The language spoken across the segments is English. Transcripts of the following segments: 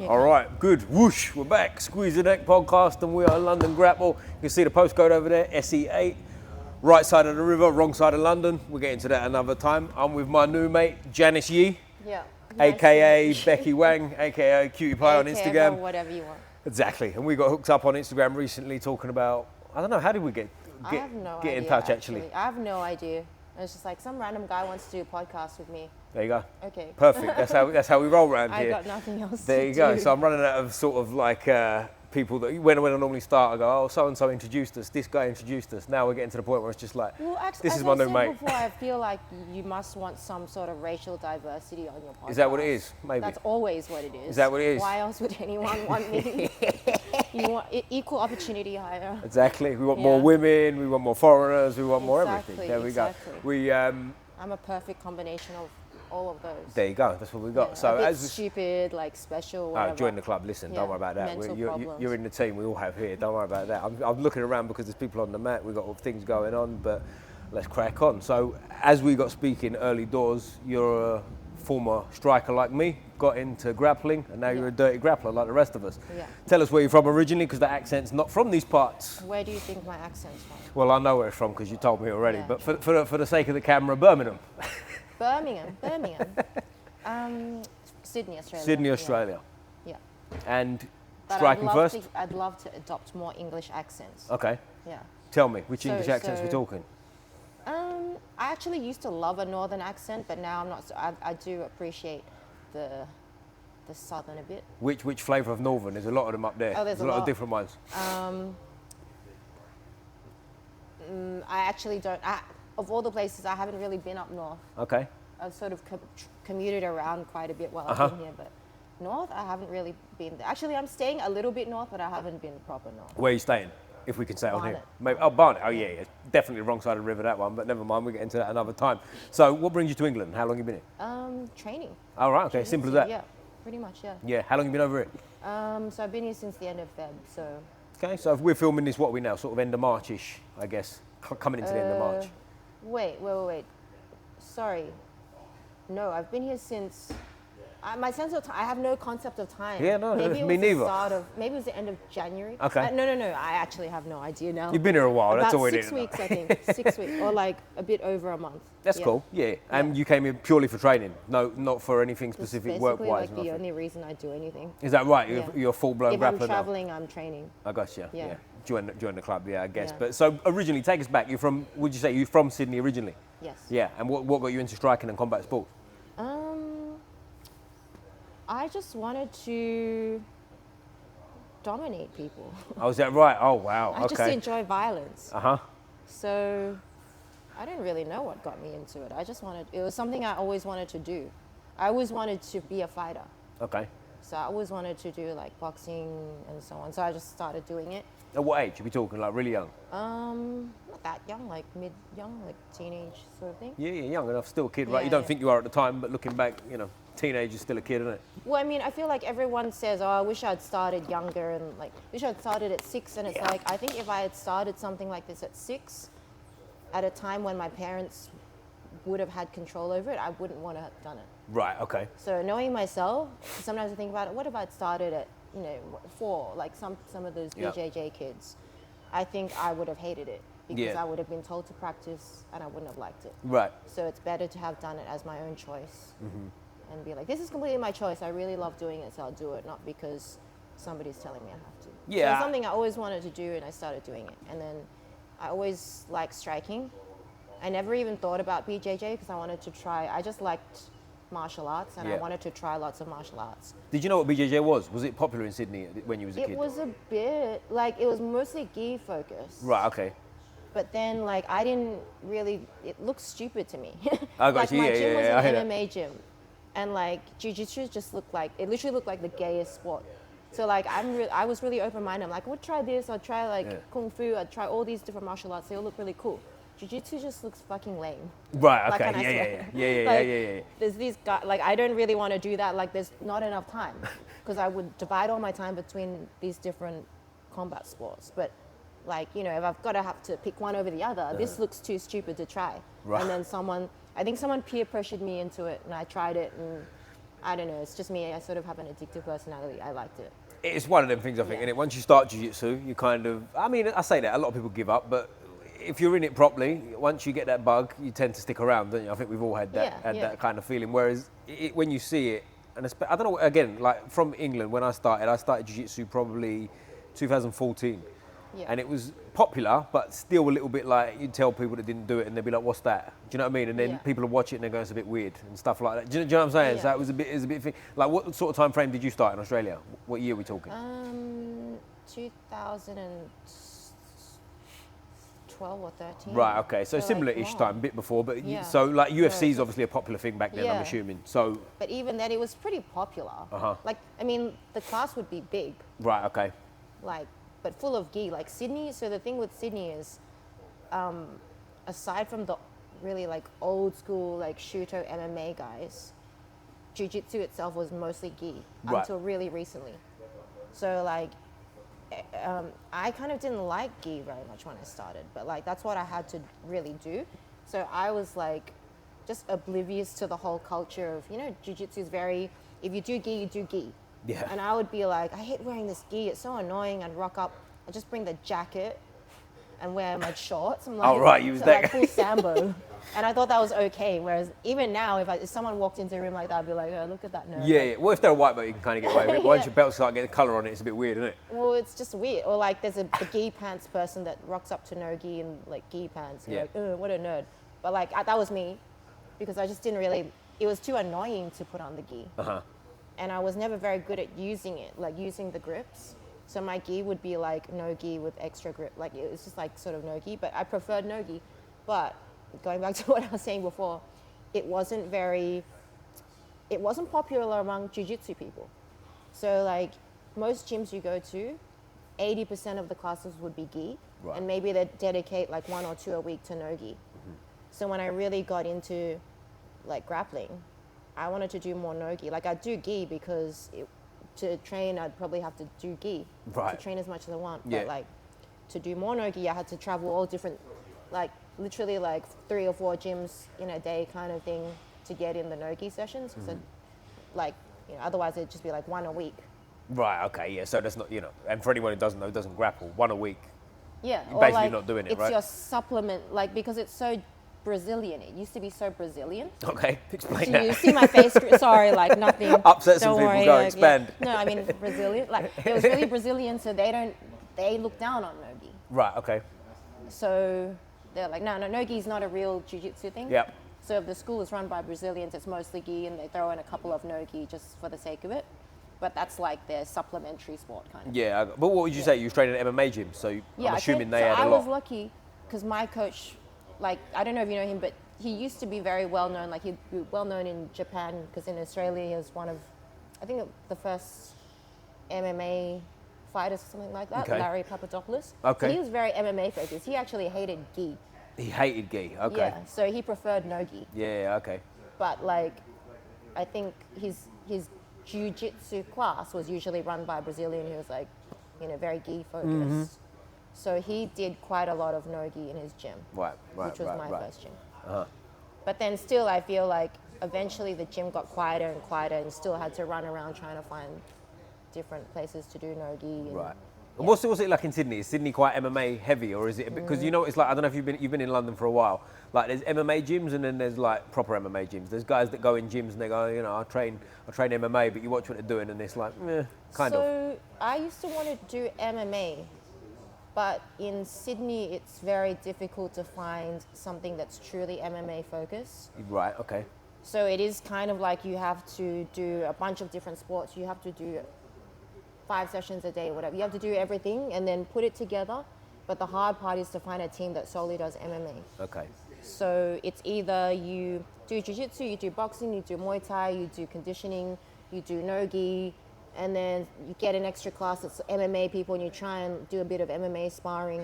All right, good. Whoosh, we're back. Squeeze the Neck podcast, and we are London Grapple. You can see the postcode over there, SE8. Right side of the river, wrong side of London. We'll get into that another time. I'm with my new mate, Janice Yee. Yeah. AKA Becky Wang, AKA Cutie Pie on Instagram. Whatever you want. Exactly. And we got hooked up on Instagram recently talking about, I don't know, how did we get in touch actually? I have no idea. It's just like some random guy wants to do a podcast with me. There you go. Okay. Perfect. That's how we roll around here. I got nothing else There you go. So I'm running out of sort of like people that when I normally start, I go, oh, so-and-so introduced us, this guy introduced us. Now we're getting to the point where it's just like, well, this is my new mate. Before, I feel like you must want some sort of racial diversity on your podcast. Is that what it is? Maybe. That's always what it is. Is that what it is? Why else would anyone want me? You want equal opportunity hire. Exactly. We want more women, we want more foreigners, we want more everything. There we go. I'm a perfect combination of all of those. There you go. That's what we got. Yeah, so a bit as stupid, like special. Whatever. Join the club. Listen, don't worry about that. You're in the team. We all have here. Don't worry about that. I'm looking around because there's people on the mat. We've got things going on, but let's crack on. So as we got speaking early doors, you're a former striker like me, got into grappling, and now you're a dirty grappler like the rest of us. Yeah. Tell us where you're from originally, because the accent's not from these parts. Where do you think my accent's from? Well, I know where it's from because you told me already, but for the sake of the camera, Birmingham. Birmingham. Sydney, Australia. Sydney, Australia. Yeah. And but striking first? I'd love to adopt more English accents. Okay. Yeah. Tell me, which English accents we're talking? I actually used to love a northern accent, but now I'm not. So I do appreciate the southern a bit. Which flavour of northern? There's a lot of them up there. Oh, there's a lot lot of different ones. I actually don't. Of all the places, I haven't really been up north. Okay. I've sort of commuted around quite a bit while I've been here, but north, I haven't really been there. Actually, I'm staying a little bit north, but I haven't been proper north. Where are you staying? If we can say on here. Barnet. Maybe, Barnet. Oh, yeah. Definitely the wrong side of the river, that one, but never mind. We'll get into that another time. So, what brings you to England? How long have you been here? Training. All right, okay. Simple as that. Yeah, pretty much, yeah. Yeah. How long have you been over here? So, I've been here since the end of Feb, so. Okay, so if we're filming this, what are we now? Sort of end of March-ish, I guess. Coming into the end of March. Wait. Sorry. No, I've been here since. My sense of time, I have no concept of time. Yeah, no, maybe me neither. Maybe it was the end of January. Okay. No, I actually have no idea now. You've been here a while, About that's all it is. 6 weeks, I think. 6 weeks, or like a bit over a month. That's cool, yeah. And you came here purely for training? No, not for anything specific work-wise? It's basically like the only reason I do anything. Is that right? You're a full-blown grappler now? If I'm traveling, I'm training. I gotcha, yeah. Join the club, I guess. Yeah. But so originally, take us back. Would you say you're from Sydney originally? Yes. Yeah, and what got you into striking and combat sports? I just wanted to dominate people. Oh, is that right? Oh, wow. I just enjoy violence. So I didn't really know what got me into it. It was something I always wanted to do. I always wanted to be a fighter. Okay. So I always wanted to do like boxing and so on. So I just started doing it. At what age? Are we talking like really young? Not that young, like mid-young, like teenage sort of thing. Yeah, young enough, still a kid, right? You don't think you are at the time, but looking back, teenage is still a kid, isn't it? Well, I mean, I feel like everyone says, oh, I wish I'd started younger and like, wish I'd started at 6. And it's like, I think if I had started something like this at 6, at a time when my parents would have had control over it, I wouldn't want to have done it. Right, okay. So knowing myself, sometimes I think about it, what if I'd started at, 4, like some of those BJJ kids? I think I would have hated it because I would have been told to practice and I wouldn't have liked it. Right. So it's better to have done it as my own choice and be like, this is completely my choice. I really love doing it, so I'll do it, not because somebody's telling me I have to. Yeah. So it's something I always wanted to do and I started doing it. And then I always liked striking. I never even thought about BJJ because I wanted to try. I just liked martial arts and I wanted to try lots of martial arts. Did you know what BJJ was? Was it popular in Sydney when you was a kid? It was a bit, it was mostly gi focused. Right, okay. But then I didn't really, it looked stupid to me. I got you, my gym was an that. MMA gym and Jiu Jitsu just it literally looked like the gayest sport. So I was really open-minded. I'm like, I would try this, I'd try Kung Fu, I'd try all these different martial arts. They all look really cool. Jiu-Jitsu just looks fucking lame. Right, okay, yeah. There's these guys, I don't really want to do that. There's not enough time because I would divide all my time between these different combat sports. But if I've got to have to pick one over the other, this looks too stupid to try. Right. And then I think someone peer pressured me into it and I tried it and I don't know, it's just me. I sort of have an addictive personality. I liked it. It's one of them things, I think, innit? Once you start jiu-jitsu, you kind of, I mean, I say that, a lot of people give up, but if you're in it properly, once you get that bug, you tend to stick around, don't you? I think we've all had that, that kind of feeling. Whereas when you see it, and I don't know, again, like from England, when I started jiu-jitsu probably 2014. Yeah. And it was popular, but still a little bit like, you'd tell people that didn't do it and they'd be like, what's that? Do you know what I mean? And then people would watch it and they go, it's a bit weird and stuff like that. Do you know what I'm saying? Yeah. So it was a bit thing. Like, what sort of time frame did you start in Australia? What year are we talking? 2012 or 13. Right, okay. So similar-ish time, a bit before. But so like UFC is obviously a popular thing back then, I'm assuming. So. But even then, it was pretty popular. Like, I mean, the class would be big. Right, okay. Like, but full of gi. Like Sydney, so the thing with Sydney is, aside from the really like old school like Shuto MMA guys, Jiu-Jitsu itself was mostly gi until really recently. So like, I kind of didn't like gi very much when I started, but like that's what I had to really do. So I was like just oblivious to the whole culture of, you know, Jiu-Jitsu is very, if you do gi, you do gi. Yeah. And I would be like, I hate wearing this gi. It's so annoying. I'd rock up. I'd just bring the jacket and wear my shorts. I'm like, oh, right. You was that like full Sambo. And I thought that was okay. Whereas even now, if someone walked into a room like that, I'd be like, oh, look at that nerd. Yeah. Well, if they're a white belt, you can kind of get away with it. Once your belts start getting colour on it, it's a bit weird, isn't it? Well, it's just weird. Or like there's the gi pants person that rocks up to no gi and like gi pants. And you're like, oh, what a nerd. But like that was me because I just didn't really, it was too annoying to put on the gi. And I was never very good at using it, like using the grips. So my gi would be like no gi with extra grip. Like it was just like sort of no gi, but I preferred no gi. But going back to what I was saying before, it wasn't popular among jiu-jitsu people. So like most gyms you go to, 80% of the classes would be gi, and maybe they'd dedicate like 1 or 2 a week to no gi. So when I really got into like grappling, I wanted to do more no gi. Like I'd do gi because to train, I'd probably have to do gi to train as much as I want. But like to do more no gi, I had to travel all different, like literally like 3 or 4 gyms in a day kind of thing to get in the no gi sessions. So like, you know, otherwise it'd just be like 1 a week. Right. Okay. Yeah. So that's not, you know, and for anyone who doesn't know, doesn't grapple, 1 a week. Yeah. You're basically like, not doing it, it's right? It's your supplement, like because it's so Brazilian. It used to be so Brazilian. Okay, explain that. You see my face? Sorry, like nothing. Upset some people. Go, expand. No, I mean Brazilian. Like it was really Brazilian, so they look down on no-gi. Right. Okay. So they're like, no gi's not a real jiu-jitsu thing. Yep. So if the school is run by Brazilians, it's mostly gi, and they throw in a couple of no-gi just for the sake of it. But that's like their supplementary sport kind of. Yeah, but what would you say? You was training at MMA gym, so I'm assuming they had a lot. I was lucky because my coach, like, I don't know if you know him, but he used to be very well known. Like, he'd be well known in Japan because in Australia he was one of, I think, the first MMA fighters or something like that, Larry Papadopoulos. Okay. So he was very MMA focused. He actually hated gi. He hated gi, okay. Yeah, so he preferred no gi. Yeah, okay. But, like, I think his jiu-jitsu class was usually run by a Brazilian who was, like, you know, very gi focused. So he did quite a lot of no-gi in his gym, which was my first gym. But then still, I feel like eventually the gym got quieter and quieter and still had to run around trying to find different places to do no-gi. Right. And what's it like in Sydney? Is Sydney quite MMA heavy, or is it, because you know, it's like, I don't know if you've been in London for a while, like there's MMA gyms and then there's like proper MMA gyms. There's guys that go in gyms and they go, you know, I train MMA, but you watch what they're doing and it's like, kind of. So I used to want to do MMA. But in Sydney, it's very difficult to find something that's truly MMA focused. Right, okay. So it is kind of like you have to do a bunch of different sports. You have to do 5 sessions a day, whatever. You have to do everything and then put it together. But the hard part is to find a team that solely does MMA. Okay. So it's either you do jiu-jitsu, you do boxing, you do Muay Thai, you do conditioning, you do no-gi, and then you get an extra class that's MMA people and you try and do a bit of MMA sparring.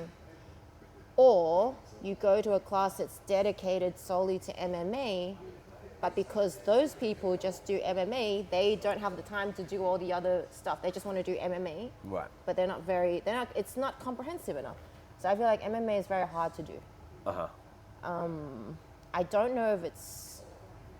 Or you go to a class that's dedicated solely to MMA, but because those people just do MMA, they don't have the time to do all the other stuff. They just want to do MMA. Right. But it's not comprehensive enough. So I feel like MMA is very hard to do. I don't know if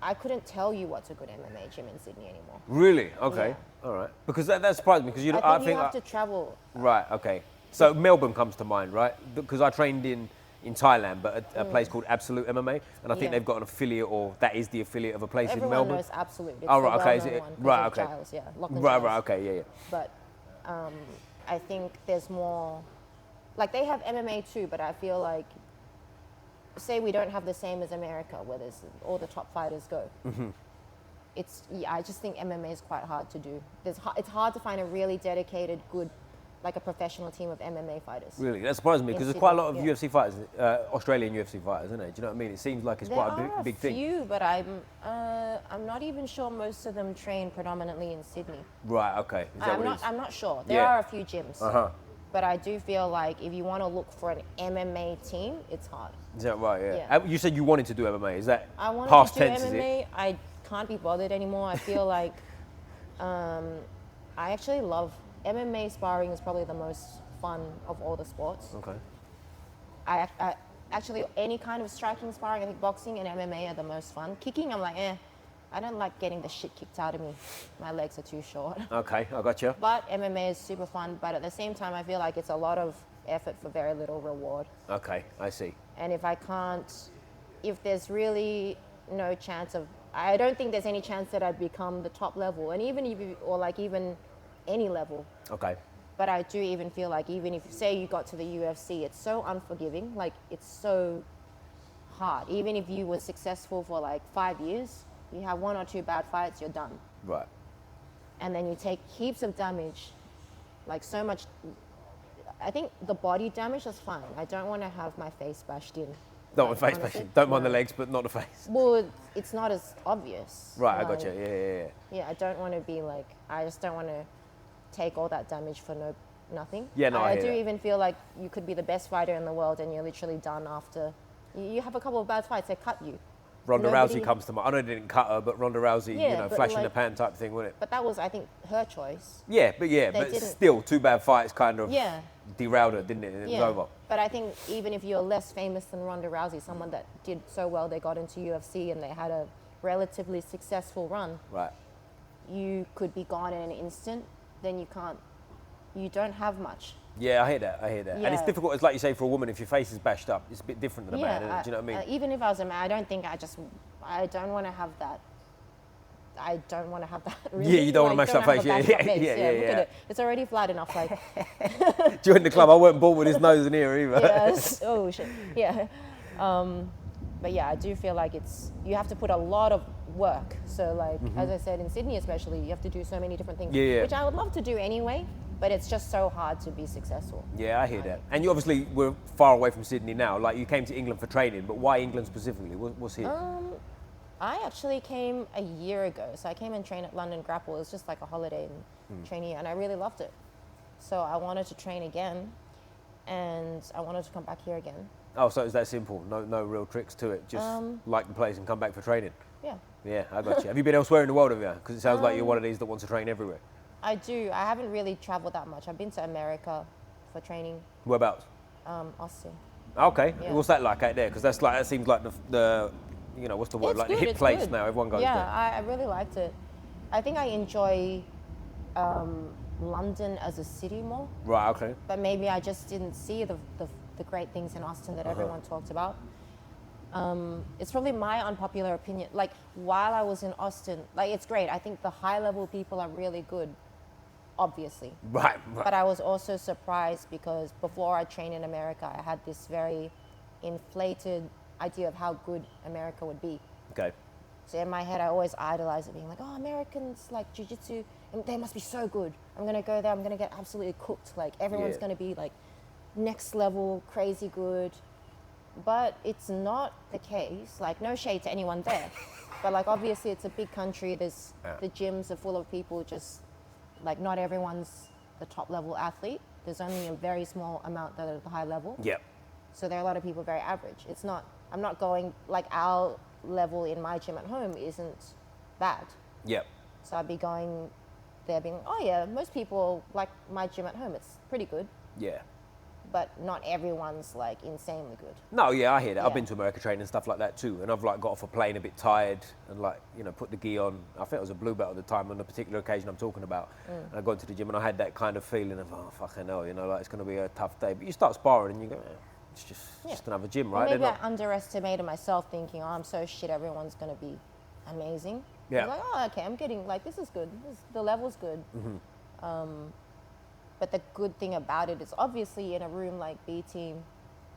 I couldn't tell you what's a good MMA gym in Sydney anymore. Really? Okay. Yeah. All right. Because that surprised me because I think you have to travel. Right. Okay. So Melbourne comes to mind, right? Because I trained in Thailand, but a place called Absolute MMA, and I think they've got an affiliate, or that is the affiliate of a place in Melbourne. Everyone knows Absolute. It's oh, right. Okay. Is it one right. Okay. Giles, yeah. Lachlan right. Giles. Right. Okay. Yeah. Yeah. But I think there's more. Like they have MMA too, but I feel like, say we don't have the same as America, where there's all the top fighters go. Mm-hmm. I just think MMA is quite hard to do. It's hard to find a really dedicated, good, like a professional team of MMA fighters. Really, that surprised me because there's quite a lot of UFC fighters, Australian UFC fighters, isn't there? Do you know what I mean? It seems like it's quite a big thing. There are a few, but I'm not even sure most of them train predominantly in Sydney. Right. Okay. I'm not sure. There are a few gyms. Uh-huh. But I do feel like if you want to look for an MMA team, it's hard. Is that right? Yeah. You said you wanted to do MMA. Is that I wanted past to do tense? MMA. Is it? I can't be bothered anymore. I feel like I actually love MMA. Sparring is probably the most fun of all the sports. Okay. I actually any kind of striking sparring. I think boxing and MMA are the most fun. Kicking, I'm like, I don't like getting the shit kicked out of me. My legs are too short. Okay, I got you. But MMA is super fun. But at the same time, I feel like it's a lot of effort for very little reward. Okay, I see. And if there's really no chance of, I don't think there's any chance that I'd become the top level, and even any level. Okay. But I do even feel like even if, say you got to the UFC, it's so unforgiving. Like it's so hard. Even if you were successful for like 5 years, you have 1 or 2 bad fights, you're done. Right. And then you take heaps of damage, like so much. I think the body damage is fine. I don't want to have my face bashed in. Don't want face bashing. Don't mind the legs, but not the face. Well, it's not as obvious. Right, I got you. Yeah. Yeah, I don't want to be like, I just don't want to take all that damage for nothing. Yeah, no, I do even feel like you could be the best fighter in the world and you're literally done after. You have a couple of bad fights, they cut you. Ronda Rousey comes to mind. I know they didn't cut her, but Ronda Rousey, flash in the pan type thing, wasn't it? But that was, I think, her choice. Yeah, but still, 2 bad fights kind of derailed her, didn't it? And it was over. But I think even if you're less famous than Ronda Rousey, someone that did so well, they got into UFC and they had a relatively successful run. Right. You could be gone in an instant. Then you don't have much. Yeah, I hear that. Yeah. And it's difficult, it's like you say, for a woman, if your face is bashed up, it's a bit different than a man, isn't it? Do you know what I mean? Even if I was a man, I don't think I don't want to have that. I don't want to have that. Really. Yeah, you don't want to mash that face. Yeah. Look at it. It's already flat enough. Like. Join the club. I weren't born with his nose in here either. Yes. Oh shit. Yeah. But yeah, I do feel like you have to put a lot of work. So like, as I said, in Sydney especially, you have to do so many different things, which I would love to do anyway. But it's just so hard to be successful. Yeah, I hear that. And you obviously were far away from Sydney now. Like you came to England for training, but why England specifically? What's here? I actually came a year ago. So I came and trained at London Grapple. It was just like a holiday and training, and I really loved it. So I wanted to train again, and I wanted to come back here again. Oh, so it's that simple? No real tricks to it? Just like the place and come back for training? Yeah. Yeah, I got you. Have you been elsewhere in the world, have you? Because it sounds like you're one of these that wants to train everywhere. I do. I haven't really traveled that much. I've been to America for training. Whereabouts? Austin. Okay. Yeah. What's that like out there? Because that seems like the what's the word? It's like good, the hip it's place good. now. Everyone goes there. there. Yeah, I really liked it. I think I enjoy London as a city more. Right. Okay. But maybe I just didn't see the great things in Austin that everyone talked about. It's probably my unpopular opinion. Like while I was in Austin, like it's great. I think the high level people are really good, obviously. Right. But I was also surprised because before I trained in America, I had this very inflated idea of how good America would be. Okay. So in my head, I always idolized it, being like, oh, Americans like Jiu Jitsu, and they must be so good. I'm going to go there, I'm going to get absolutely cooked. Like everyone's going to be like next level, crazy good. But it's not the case. Like no shade to anyone there. But like obviously it's a big country. The gyms are full of people, just like not everyone's the top level athlete. There's only a very small amount that are at the high level. Yep. So there are a lot of people very average. I'm not going, like our level in my gym at home isn't bad. Yep. So I'd be going there being, oh yeah, most people like my gym at home, it's pretty good. Yeah. but not everyone's like insanely good. No, yeah, I hear that. Yeah. I've been to America training and stuff like that too, and I've like got off a plane a bit tired and like, you know, put the gi on. I think it was a blue belt at the time on the particular occasion I'm talking about. And I got into the gym and I had that kind of feeling of, oh, fucking hell, you know, like it's going to be a tough day. But you start sparring and you go, it's just another gym, right? Or maybe I underestimated myself thinking, oh, I'm so shit, everyone's going to be amazing. Yeah. I'm like, oh, okay, I'm getting, like, this is good. The level's good. But the good thing about it is obviously in a room like B Team,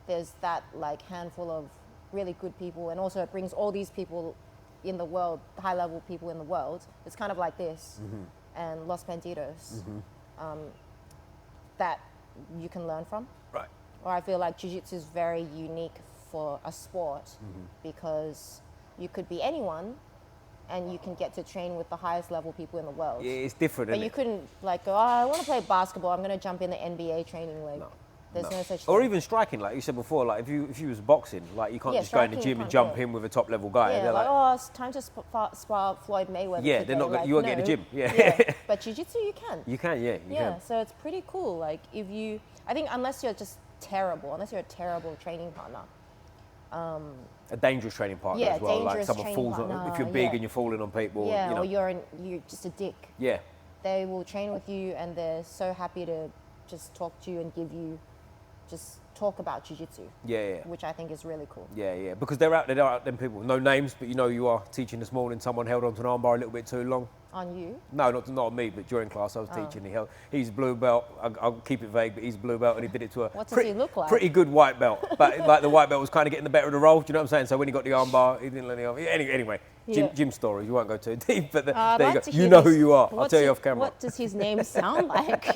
there's that like handful of really good people, and also it brings all these people in the world, high level people in the world. It's kind of like this and Los Bandidos that you can learn from. Right. Or I feel like Jiu Jitsu is very unique for a sport because you could be anyone and you can get to train with the highest level people in the world. Yeah, it's different, But isn't you it? couldn't like go, oh, I want to play basketball, I'm going to jump in the NBA training league. There's no such thing. Or even striking, like you said before, like if you was boxing, like you can't just go in the striking, gym you and can't jump do it. in with a top level guy. Yeah, They're like, oh, it's time to spar Floyd Mayweather. yeah, today. they're not. Like, You won't get in the gym. Yeah. But jiu-jitsu, you can. You can, yeah. You Yeah, can. so it's pretty cool. Like if you, I think unless you're just terrible, unless you're a terrible training partner. A dangerous training partner Yeah, as well. Like dangerous someone training falls on. partner, If you're big yeah. and you're falling on people. Yeah, you know. or you're just a dick. Yeah. They will train with you and they're so happy to just talk to you and give you, just talk about jiu-jitsu. Yeah. Which I think is really cool. Yeah. Because they're out there, them people. No names, but you know you are. Teaching this morning, someone held onto an armbar a little bit too long. On you? No, not me, but during class I was teaching. He's blue belt. I'll keep it vague, but he's blue belt, and he did it to a What does he look like? pretty good white belt. But like the white belt was kind of getting the better of the roll. Do you know what I'm saying? So when he got the armbar, he didn't let the armbar. Anyway, gym stories. You won't go too deep, but there you go. You know who you are. I'll tell you off camera. What does his name sound like?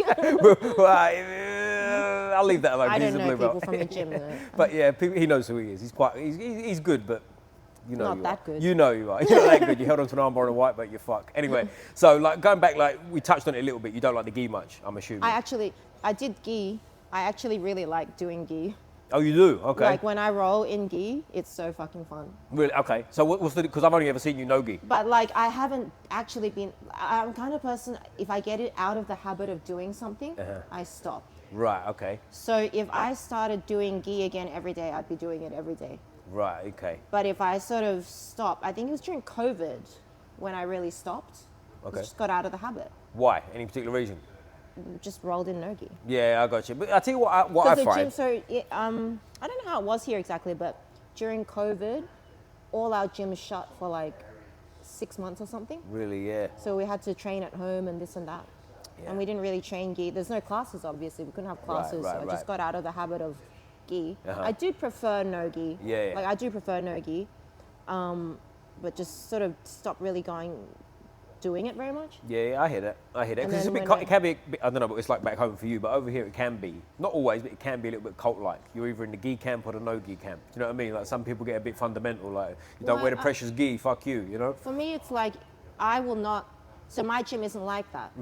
I'll leave that alone. I He's don't a know blue people belt. from the gym though. But yeah, he knows who he is. He's good, but you know Not you that are. good. You know you are. You're not that good. You held onto an armbar and a white belt, you fuck. Anyway, so like going back, like we touched on it a little bit. You don't like the gi much, I'm assuming. I did gi. I actually really like doing gi. Oh, you do? Okay. Like when I roll in gi, it's so fucking fun. Really? Okay. So what's the? Because I've only ever seen you no gi. But like I haven't actually been. I'm kind of person. If I get it out of the habit of doing something, I stop. Right. Okay. So if I started doing gi again every day, I'd be doing it every day. Right. Okay. But if I sort of stop, I think it was during COVID when I really stopped. Okay. Just got out of the habit. Why? Any particular reason? Just rolled in no gi. Yeah, I got you. But I tell you what I The find. gym, so I don't know how it was here exactly, but during COVID, all our gyms shut for like 6 months or something. Really? Yeah. So we had to train at home and this and that. Yeah. And we didn't really train gi. There's no classes, obviously. We couldn't have classes. right, so I just got out of the habit of gi. Uh-huh. I do prefer no gi. Yeah. Like I do prefer no gi. But just sort of stopped really doing it very much. Yeah, I hear that. And Because it's a then bit, when it can be, I don't know what it's like back home for you, but over here it can be, not always, but it can be a little bit cult-like. You're either in the gi camp or the no gi camp. Do you know what I mean? Like some people get a bit fundamental, like you don't Well, wear the precious gi, fuck you, you know? For me, it's like I will not. So my gym isn't like that.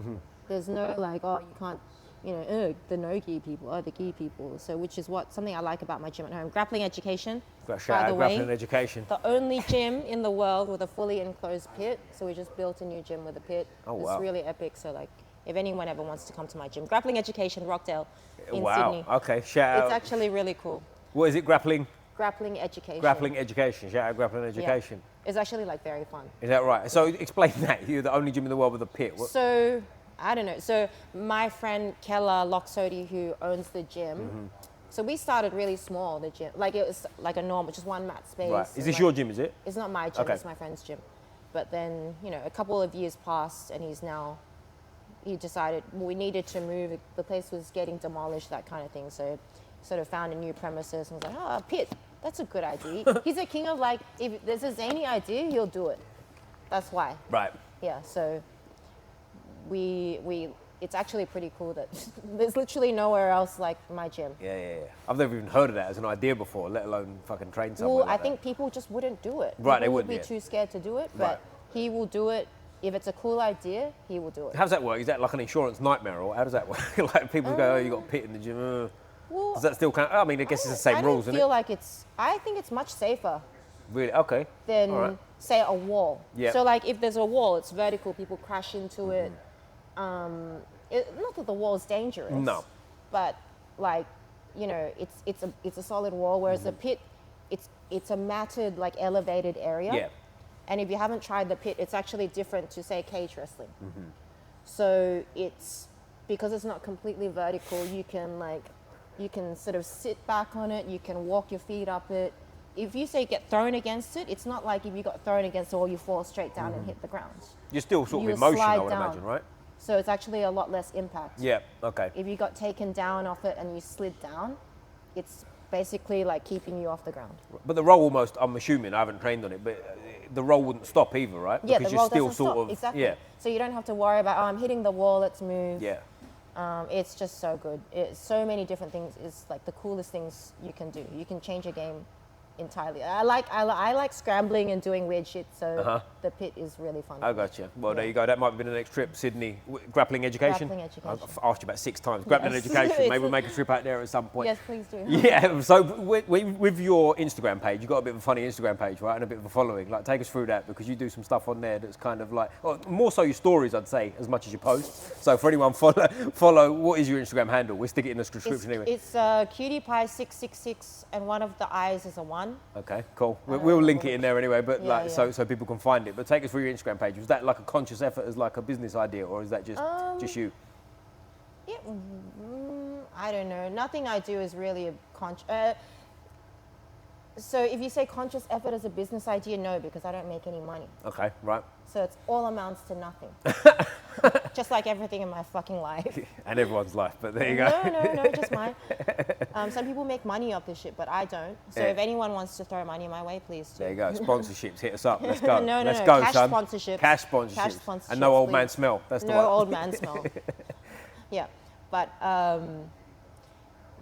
There's no like, oh, you can't, you know, the no gi people, the gi people. So which is something I like about my gym at home. Grappling education. Got to shout By out the grappling way, education. the only gym in the world with a fully enclosed pit. So we just built a new gym with a pit. Oh, it's wow. really epic. So like, if anyone ever wants to come to my gym, Grappling Education, Rockdale, in Wow. Sydney. Okay, shout It's out. actually really cool. What is it? Grappling Education. Grappling education. Shout out grappling education. It's actually like very fun. Is that right? So explain that. You're the only gym in the world with a pit. What? So, I don't know. So, my friend Kella Loxody, who owns the gym, so we started really small, the gym. Like, it was like a normal, just one mat space. Right. Is and this like, your gym, is it? It's not my gym, Okay. it's my friend's gym. But then, you know, a couple of years passed and he decided we needed to move. The place was getting demolished, that kind of thing. So, sort of found a new premises and was like, a pit. That's a good idea. He's a king of like, if there's a zany idea, he'll do it. That's why. Right. Yeah, so it's actually pretty cool that there's literally nowhere else like my gym. Yeah. I've never even heard of that as an idea before, let alone fucking train somewhere Well, like I think people just wouldn't do it. Right, they People would wouldn't, be yeah. too scared to do it, but Right. he will do it. If it's a cool idea, he will do it. How does that work? Is that like an insurance nightmare, or how does that work? Like people go, oh, you got a pit in the gym. Well, Does that still count? I mean, I guess it's the same rules, isn't I don't feel it? like I think it's much safer Really? Okay. than, All right. say, a wall. Yeah. So, like, if there's a wall, it's vertical, people crash into it. Not that the wall is dangerous. No. But, like, you know, it's a solid wall, whereas the pit, it's a matted, like elevated area. Yeah. And if you haven't tried the pit, it's actually different to say cage wrestling. So it's, because it's not completely vertical, you can sort of sit back on it, you can walk your feet up it. If you say get thrown against it, it's not like if you got thrown against the wall, you fall straight down and hit the ground. You're still sort of in motion, I would imagine, right? So it's actually a lot less impact. Yeah, okay. If you got taken down off it and you slid down, it's basically like keeping you off the ground. But the roll almost, I'm assuming, I haven't trained on it, but the roll wouldn't stop either, right? Yeah, because the roll you're still doesn't sort stop. of, exactly. Yeah. So you don't have to worry about, oh, I'm hitting the wall, let's move. Yeah. It's just so good. It's so many different things. It's like the coolest things you can do. You can change a game entirely. I like scrambling and doing weird shit, so the pit is really fun. I gotcha. Well, there you go. That might be the next trip, Sydney. Grappling education? Grappling education. I've asked you about 6 times. Grappling education. Maybe we'll make a trip out there at some point. Yes, please do. Yeah, so with your Instagram page, you've got a bit of a funny Instagram page, right? And a bit of a following. Like, take us through that, because you do some stuff on there that's kind of like, or more so your stories, I'd say, as much as your posts. So for anyone follow, what is your Instagram handle? We'll stick it in the description anyway. It's Cutie Pie 666, and one of the eyes is a 1. Okay, cool. We'll link it in there anyway, but so people can find it. But take us through your Instagram page. Was that like a conscious effort as like a business idea, or is that just you? Yeah, I don't know. Nothing I do is really a so if you say conscious effort as a business idea, no, because I don't make any money. Okay, right. So it's all amounts to nothing. Just like everything in my fucking life. And everyone's life, but there you go. No, just mine. Some people make money off this shit, but I don't. So if anyone wants to throw money my way, please do. There you go. Sponsorships, hit us up. Let's go. Let's go, cash son. Sponsorships. Cash sponsorships. Cash sponsorships. And no old please. man smell. That's the no one. old man smell. Yeah, but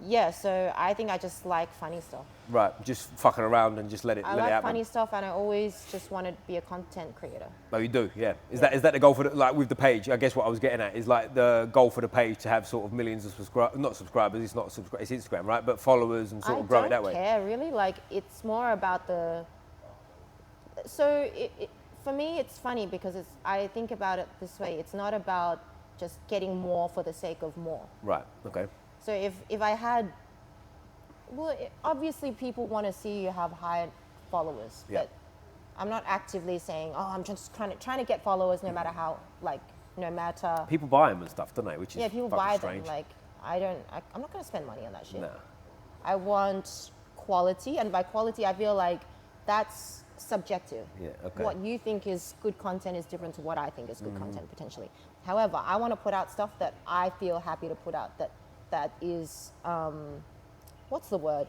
yeah. So I think I just like funny stuff. Right, just fucking around and just let it happen. I like funny stuff, and I always just want to be a content creator. Oh, you do, yeah. Is that the goal for like with the page? I guess what I was getting at is like the goal for the page to have sort of millions of subscribers. It's not it's Instagram, right? But followers and sort of grow it that way. I don't care really. Like, it's more about the. So for me, it's funny because I think about it this way. It's not about just getting more for the sake of more. Right. Okay. So if I had. Well, obviously people want to see you have high followers, but I'm not actively saying, oh, I'm just trying to get followers no matter how, like, no matter. People buy them and stuff, don't they? Which is people buy strange. them. Like, I'm not going to spend money on that shit. No. I want quality, and by quality, I feel like that's subjective. Yeah, okay. What you think is good content is different to what I think is good content, potentially. However, I want to put out stuff that I feel happy to put out, that is, what's the word?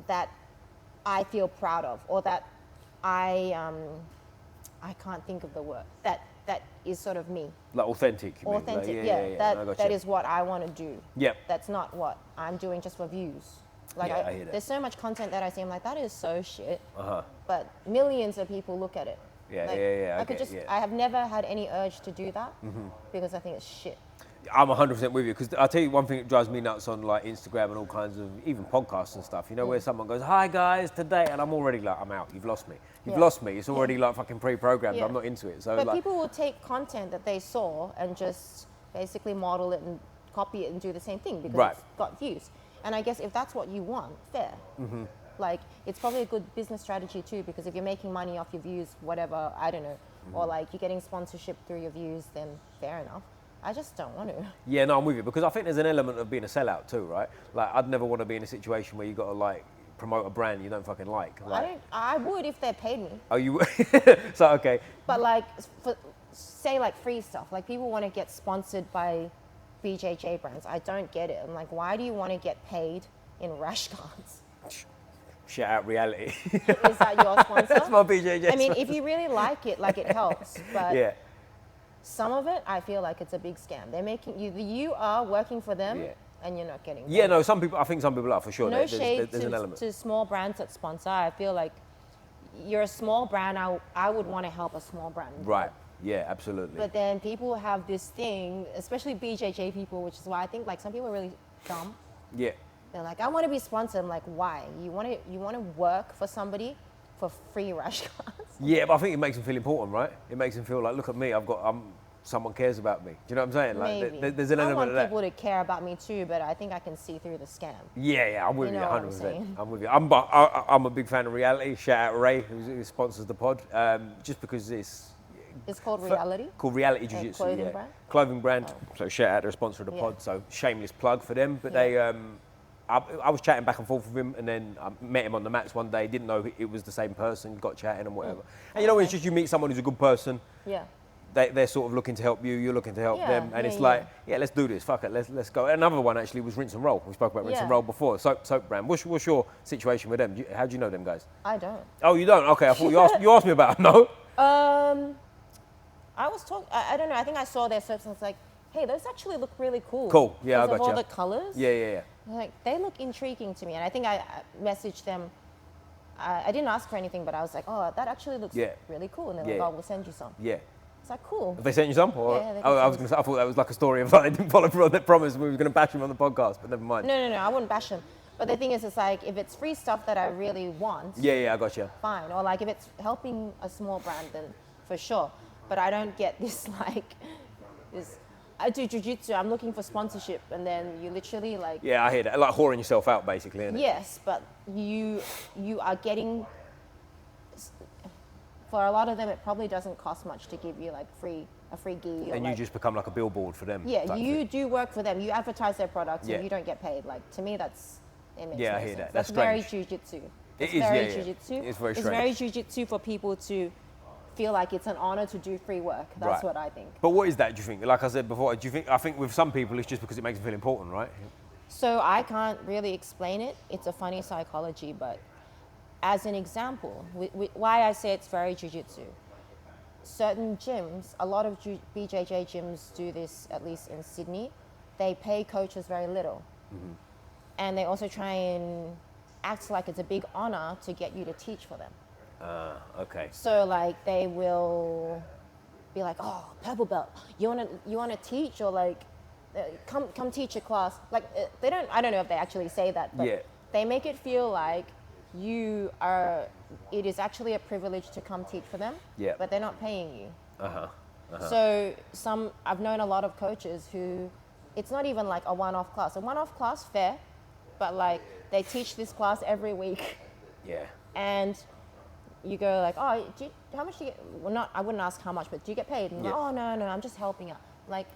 That I feel proud of, or that I can't think of the word. That is sort of me. Like authentic. You Authentic, mean? Like, yeah. That is what I want to do. Yeah. That's not what I'm doing just for views. Like, I hear that. There's so much content that I see, I'm like, that is so shit. Uh-huh. But millions of people look at it. Yeah, like, I have never had any urge to do that because I think it's shit. I'm 100% with you, because I'll tell you one thing that drives me nuts on like Instagram and all kinds of, even podcasts and stuff, you know, where someone goes, hi guys, today, and I'm already like, I'm out, you've lost me. You've lost me, it's already like fucking pre-programmed, I'm not into it. So, but like, people will take content that they saw and just basically model it and copy it and do the same thing because it's got views. And I guess if that's what you want, fair. Like, it's probably a good business strategy too, because if you're making money off your views, whatever, I don't know, or like you're getting sponsorship through your views, then fair enough. I just don't want to. Yeah, no, I'm with you, because I think there's an element of being a sellout too, right? Like, I'd never want to be in a situation where you got to like promote a brand you don't fucking like. I would if they paid me. Oh, you would? So, okay. But like, say like free stuff, like people want to get sponsored by BJJ brands. I don't get it. I'm like, why do you want to get paid in rash guards? Shout out reality. Is that your sponsor? That's my BJJ. I mean, if you really like it, like, it helps, but yeah. Some of it, I feel like it's a big scam. They're making you are working for them, and you're not getting paid. Yeah, no, I think some people are, for sure. No shade there's an element. to small brands that sponsor. I feel like you're a small brand. I would want to help a small brand. Right. Yeah, absolutely. But then people have this thing, especially BJJ people, which is why I think like some people are really dumb. Yeah. They're like, I want to be sponsored. I'm like, why? You want to work for somebody for free rash guards? Yeah, but I think it makes them feel important, right? It makes them feel like, look at me, someone cares about me. Do you know what I'm saying? Like, Maybe. there's an element of that. I want people to care about me too, but I think I can see through the scam. Yeah, I'm with you, know what 100%. I'm with you. I'm a big fan of reality. Shout out Ray, who sponsors the pod, just because it's called Reality? Called Reality Jiu Jitsu, clothing brand? Clothing brand. So shout out, they're a sponsor of the pod, so shameless plug for them. But they, I was chatting back and forth with him, and then I met him on the mats one day, didn't know it was the same person, got chatting and whatever. And you know, it's just you meet someone who's a good person. Yeah. They're sort of looking to help you, you're looking to help them, and it's like, let's do this, fuck it, let's go. Another one actually was Rinse and Roll. We spoke about Rinse and Roll before. Soap brand. What's your situation with them? How do you know them guys? I don't. Oh, you don't? Okay, I thought you asked me about them. No? I was talking, I don't know, I think I saw their soaps and I was like, hey, those actually look really cool. Cool, yeah, I got you. all the colors. Yeah. Like, they look intriguing to me. And I think I messaged them. I didn't ask for anything, but I was like, oh, that actually looks really cool. And they're like, oh, we'll send you some. Yeah. It's like, cool. Have they sent you some? Or? Yeah, I was going to say, I thought that was like a story of like they didn't follow through on their promise and we were going to bash him on the podcast, but never mind. No, I wouldn't bash them. But the thing is, it's like, if it's free stuff that I really want. Yeah, I got you. Fine. Or like, if it's helping a small brand, then for sure. But I don't get this, like, I do jiu-jitsu, I'm looking for sponsorship, and then you literally like... Yeah, I hear that. Like whoring yourself out, basically, isn't it? Yes, but you are getting... For a lot of them, it probably doesn't cost much to give you like a free gi. And you just become like a billboard for them. Yeah, you do work for them. You advertise their products, and you don't get paid. Like, to me, it makes no I hear sense. that. That's very jiu-jitsu. It is, very jiu-jitsu. It's very strange. It's very jiu-jitsu for people to feel like it's an honor to do free work. That's what I think. But what is that, do you think? Like I said before, I think with some people it's just because it makes them feel important, right? So I can't really explain it. It's a funny psychology, but as an example, why I say it's very jiu-jitsu. Certain gyms, a lot of BJJ gyms do this, at least in Sydney. They pay coaches very little. Mm-hmm. And they also try and act like it's a big honor to get you to teach for them. Okay. So like they will be like, oh, purple belt, you wanna teach, or like come teach a class. Like they don't, I don't know if they actually say that, but they make it feel like it is actually a privilege to come teach for them, but they're not paying you. So I've known a lot of coaches who, it's not even like a one-off class. A one-off class, fair, but like they teach this class every week. Yeah. And you go like, oh, how much do you get? Well, I wouldn't ask how much, but do you get paid? And like, oh, no, I'm just helping out. Like,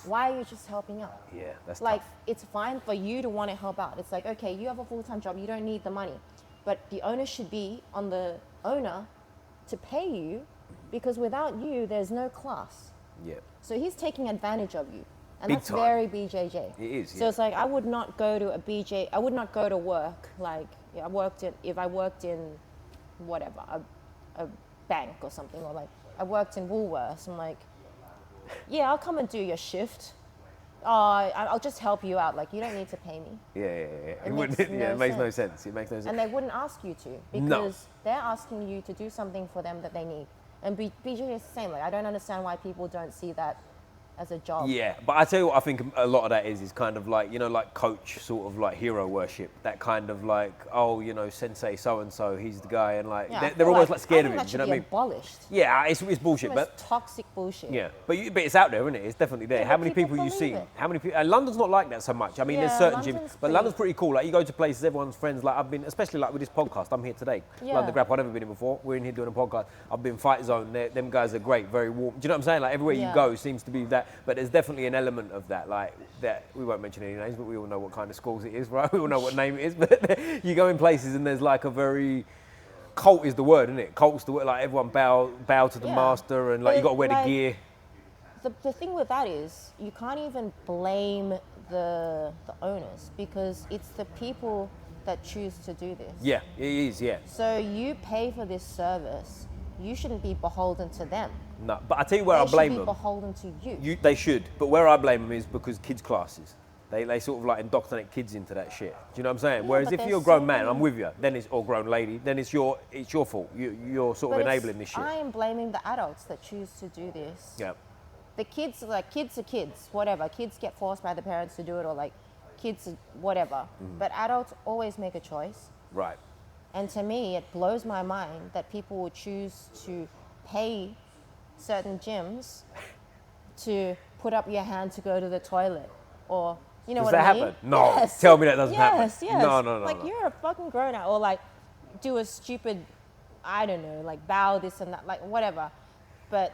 why are you just helping out? Yeah, that's like, tough. It's fine for you to want to help out. It's like, okay, you have a full-time job, you don't need the money. But the onus should be on the owner to pay you, because without you, there's no class. Yeah. So he's taking advantage of you. And Big that's time. very BJJ. It is, So it's like, I would not go to work, like, if I worked in whatever, a bank or something, or like, I worked in Woolworths, I'm like, yeah, I'll come and do your shift. I'll just help you out. Like, you don't need to pay me. Yeah. It makes no sense. It makes no sense. And they wouldn't ask you to, because they're asking you to do something for them that they need. And BJJ is the same. Like, I don't understand why people don't see that as a job. Yeah, but I tell you what, I think a lot of that is kind of like, like coach sort of like hero worship. That kind of like, oh, sensei so-and-so, he's the guy. And like, they're almost like scared of him. Do you know what I mean? Abolished. Yeah, it's bullshit. But toxic bullshit. Yeah, but it's out there, isn't it? It's definitely there. Yeah, how many people you see? How many people? And London's not like that so much. I mean, there's certain gyms, but London's pretty cool. Like, you go to places, everyone's friends. Like, I've been, especially like with this podcast, I'm here today. London Grapple, I've never been in before. We're in here doing a podcast. I've been Fight Zone. Them guys are great, very warm. Do you know what I'm saying? Like, everywhere you go seems to be that. But there's definitely an element of that, like that. We won't mention any names, but we all know what kind of schools it is, right? We all know what name it is. But you go in places and there's like a very cult is the word, isn't it? Cult's the word. Like, everyone bow to the master, and like you got to wear the gear. The thing with that is you can't even blame the owners, because it's the people that choose to do this. Yeah, it is. Yeah. So you pay for this service. You shouldn't be beholden to them. No, but I tell you where I blame them. They should be beholden to you. They should, but where I blame them is because kids' classes. They sort of like indoctrinate kids into that shit. Do you know what I'm saying? Yeah, whereas if you're a grown man, I'm with you. Then or grown lady, then it's your fault. You're sort of enabling this shit. I am blaming the adults that choose to do this. Yeah. The kids, like, kids are kids, whatever. Kids get forced by the parents to do it, or like kids, whatever. But adults always make a choice. Right. And to me, it blows my mind that people would choose to pay certain gyms to put up your hand to go to the toilet, or you know Does what that I mean? happen? No. Yes. Tell me that doesn't happen. Yes. No. Like you're a fucking grown up, or like do a stupid, I don't know, like bow this and that, like whatever, but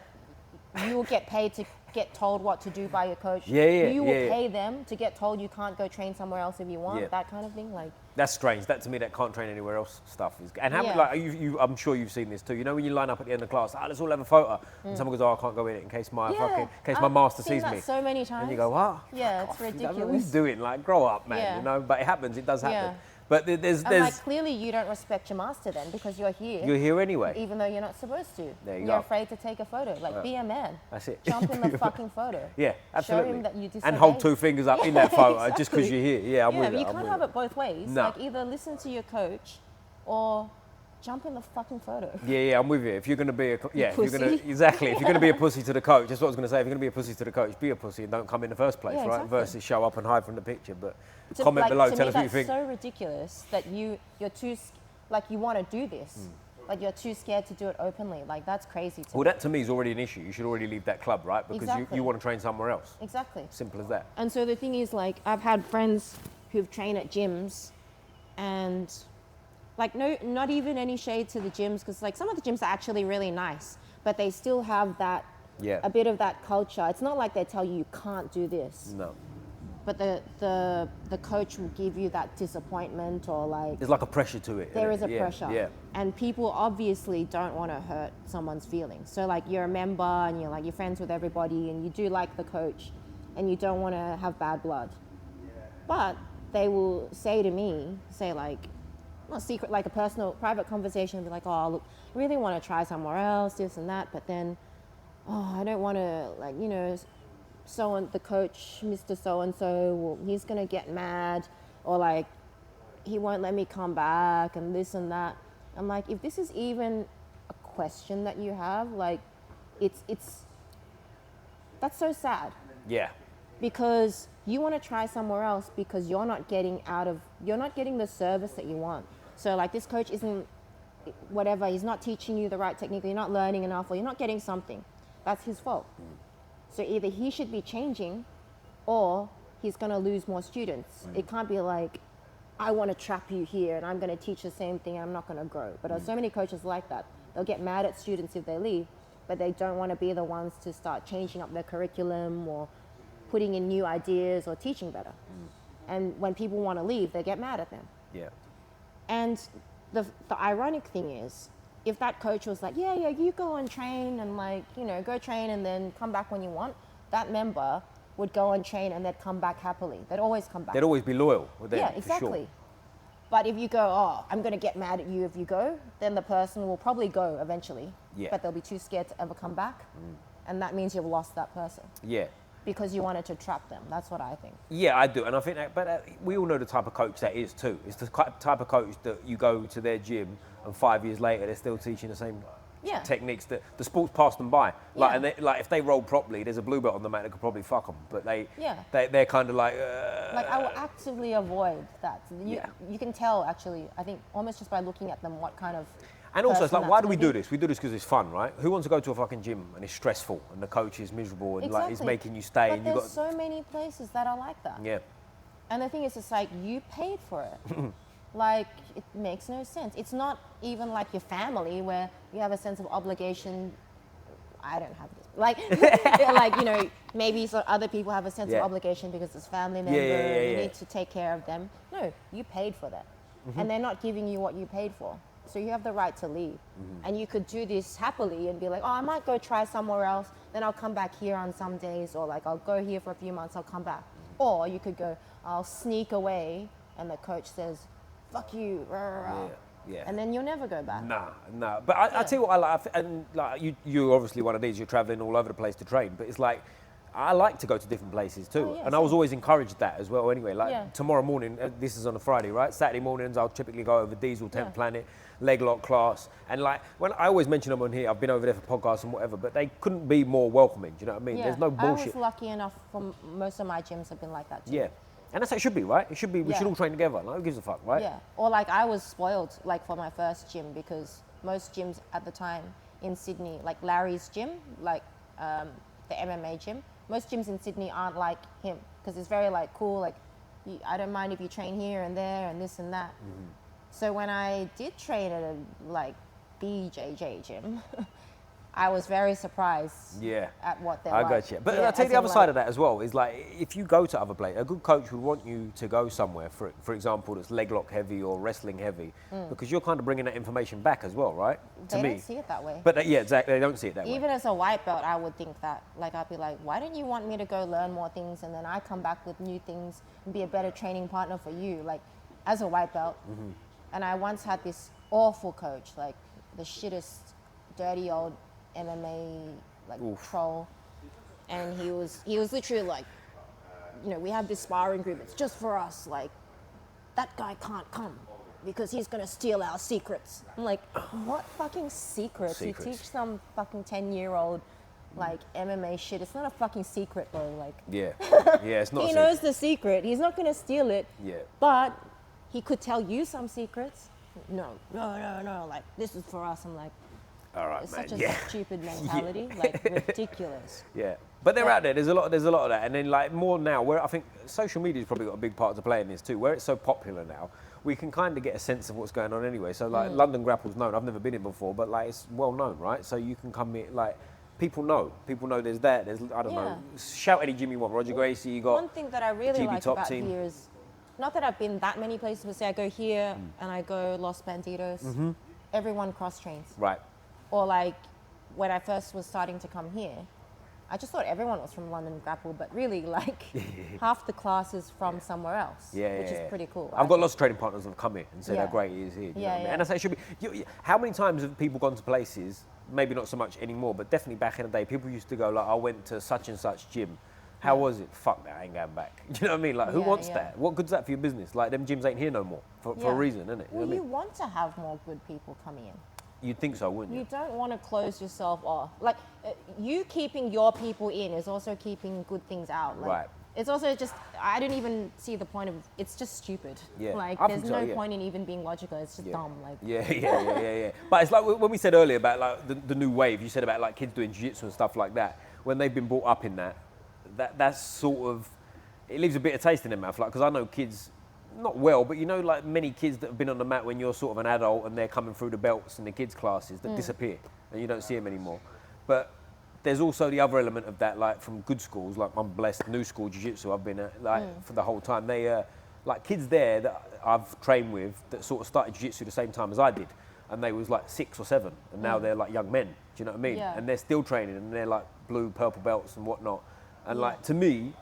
you will get paid to get told what to do by your coach. You will pay them to get told you can't go train somewhere else if you want, that kind of thing. Like that's strange. That to me, that can't train anywhere else stuff is. And how like I'm sure you've seen this too. You know when you line up at the end of class, let's all have a photo, and someone goes, I can't go in it in case my my master sees me. So many times. And you go, what? Yeah, it's ridiculous. What are you doing? Like, grow up, man. You know, but it happens. It does happen. Yeah. But there's like clearly you don't respect your master then because you're here. You're here anyway. Even though you're not supposed to. There you You're go. afraid to take a photo. Like be a man. That's it. Jump in the fucking photo. Yeah, absolutely. Show him that you disobeyed. And hold 2 fingers up in that photo just because you're here. Yeah, I'm with but it. you can't have it both ways. No. Like either listen to your coach or jump in the fucking photo. Yeah, I'm with you. If you're going to be if you're going to if you're going to be a pussy to the coach, that's what I was going to say. If you're going to be a pussy to the coach, be a pussy and don't come in the first place, right? Exactly. Versus show up and hide from the picture. But comment below, tell us what you think. That's so ridiculous that you're too, like you want to do this. Like you're too scared to do it openly. Like that's crazy to me. That to me is already an issue. You should already leave that club, right? Because you want to train somewhere else. Exactly. Simple as that. And so the thing is, like, I've had friends who've trained at gyms and like not even any shade to the gyms because like some of the gyms are actually really nice, but they still have that a bit of that culture. It's not like they tell you can't do this. No. But the coach will give you that disappointment or like there's like a pressure to it. There is a pressure. Yeah. And people obviously don't want to hurt someone's feelings. So like you're a member and you're friends with everybody and you do like the coach and you don't want to have bad blood. But they will say to me, like, not secret, like a personal, private conversation, be like, oh, look, I really want to try somewhere else, this and that, but then, I don't want to, like, the coach, Mr. So-and-so, well, he's going to get mad, or like, he won't let me come back, and this and that. I'm like, if this is even a question that you have, like, that's so sad. Yeah. Because you want to try somewhere else because you're not getting the service that you want. So like this coach isn't, whatever, he's not teaching you the right technique, you're not learning enough, or you're not getting something. That's his fault. So either he should be changing or he's going to lose more students. It can't be like, I want to trap you here and I'm going to teach the same thing and I'm not going to grow. But there's so many coaches like that. They'll get mad at students if they leave, but they don't want to be the ones to start changing up their curriculum or putting in new ideas or teaching better. And when people want to leave, they get mad at them. Yeah. And the ironic thing is, if that coach was like, yeah, you go and train and like, go train and then come back when you want, that member would go and train and they'd come back happily. They'd always come back. They'd always be loyal with them. Yeah, exactly. Sure. But if you go, I'm going to get mad at you if you go, then the person will probably go eventually. Yeah. But they'll be too scared to ever come back. And that means you've lost that person. Yeah. Because you wanted to trap them. That's what I think. Yeah, I do. And I think that, but we all know the type of coach that is too. It's the type of coach that you go to their gym and 5 years later, they're still teaching the same techniques that the sport's passed them by. Like, and if they roll properly, there's a blue belt on the mat that could probably fuck them. But they're kind of like... like, I will actively avoid that. You can tell, actually, I think, almost just by looking at them, what kind of... And also, it's like, why do we do this? We do this because it's fun, right? Who wants to go to a fucking gym and it's stressful and the coach is miserable and like he's making you stay? But and there's so many places that are like that. Yeah. And the thing is, it's like, you paid for it. Like, it makes no sense. It's not even like your family where you have a sense of obligation. I don't have this. Like, maybe some other people have a sense of obligation because it's family member and you need to take care of them. No, you paid for that. And they're not giving you what you paid for. So you have the right to leave. And you could do this happily and be like, I might go try somewhere else, then I'll come back here on some days, or like I'll go here for a few months, I'll come back. Or you could go, I'll sneak away, and the coach says, fuck you, and then you'll never go back. Nah. But I tell you what I like, and like you're obviously one of these, you're traveling all over the place to train, but it's like, I like to go to different places too. And I was always encouraged that as well anyway. Like tomorrow morning, this is on a Friday, right? Saturday mornings, I'll typically go over Diesel, 10th Planet, leg lock class. And like, when I always mention them on here, I've been over there for podcasts and whatever, but they couldn't be more welcoming. Do you know what I mean? Yeah. There's no bullshit. I was lucky enough from most of my gyms have been like that too. Yeah. And that's how it should be, right? It should be, we should all train together. Like, who gives a fuck, right? Yeah. Or like I was spoiled like for my first gym because most gyms at the time in Sydney, like Larry's gym, like the MMA gym, most gyms in Sydney aren't like him because it's very like cool. Like, I don't mind if you train here and there and this and that. So when I did train at a like BJJ gym, I was very surprised at what they're like. I got you. But I'll tell you the other side of that as well is like, if you go to other places, a good coach would want you to go somewhere, for example, that's leg lock heavy or wrestling heavy, because you're kind of bringing that information back as well, right? They don't see it that way. But yeah, exactly, they don't see it that way. Even as a white belt, I would think that. Like, I'd be like, why don't you want me to go learn more things and then I come back with new things and be a better training partner for you, like, as a white belt. And I once had this awful coach, like the shittest, dirty old MMA like troll, and he was literally like, you know, we have this sparring group, it's just for us, like, that guy can't come because he's gonna steal our secrets. I'm like, what fucking secrets? You teach some fucking 10-year-old like MMA shit. It's not a fucking secret, bro. Like, it's not. He knows the secret. He's not gonna steal it. But he could tell you some secrets. No. Like, this is for us. I'm like, all right, it's man. such a stupid mentality, like ridiculous. But they're out there. There's a lot of that, and then like more now. Where I think social media's probably got a big part to play in this too. Where it's so popular now, we can kind of get a sense of what's going on anyway. So like London Grapple's known. I've never been in before, but like it's well known, right? So you can come here, like people know there's that. There's I don't know. Shout any gym you want. Roger Gracie. You got one thing that I really GB like top about team. here is not that I've been that many places, but say I go here and I go Los Bandidos. Everyone cross trains. Right. Or like when I first was starting to come here, I just thought everyone was from London Grapple, but really like half the class is from somewhere else, which is pretty cool. I've got lots of training partners that have come here and said how great he is here. You know what I mean? And I say it should be. How many times have people gone to places, maybe not so much anymore, but definitely back in the day, people used to go like, I went to such and such gym. How was it? Fuck that, I ain't going back. You know what I mean? Like, who wants that? What good's that for your business? Like, them gyms ain't here no more for a reason, isn't it? You know what I mean? You want to have more good people coming in. You'd think so, wouldn't you? You don't want to close yourself off. Like, you keeping your people in is also keeping good things out. Like, it's also just, I don't even see the point of, it's just stupid. Like, there's no point in even being logical. It's just dumb. Like. But it's like when we said earlier about like the new wave, you said about like kids doing jiu-jitsu and stuff like that. When they've been brought up in that's sort of, it leaves a bit of taste in their mouth. Like, because I know kids, not well, but you know, like many kids that have been on the mat when you're sort of an adult and they're coming through the belts in the kids' classes that disappear and you don't see them anymore. But there's also the other element of that, like from good schools, like I'm blessed, new school jiu-jitsu I've been at, like for the whole time. They, like kids there that I've trained with that sort of started jiu-jitsu the same time as I did. And they was like 6 or 7 and now they're like young men, do you know what I mean? And they're still training and they're like blue, purple belts and whatnot. And like, to me,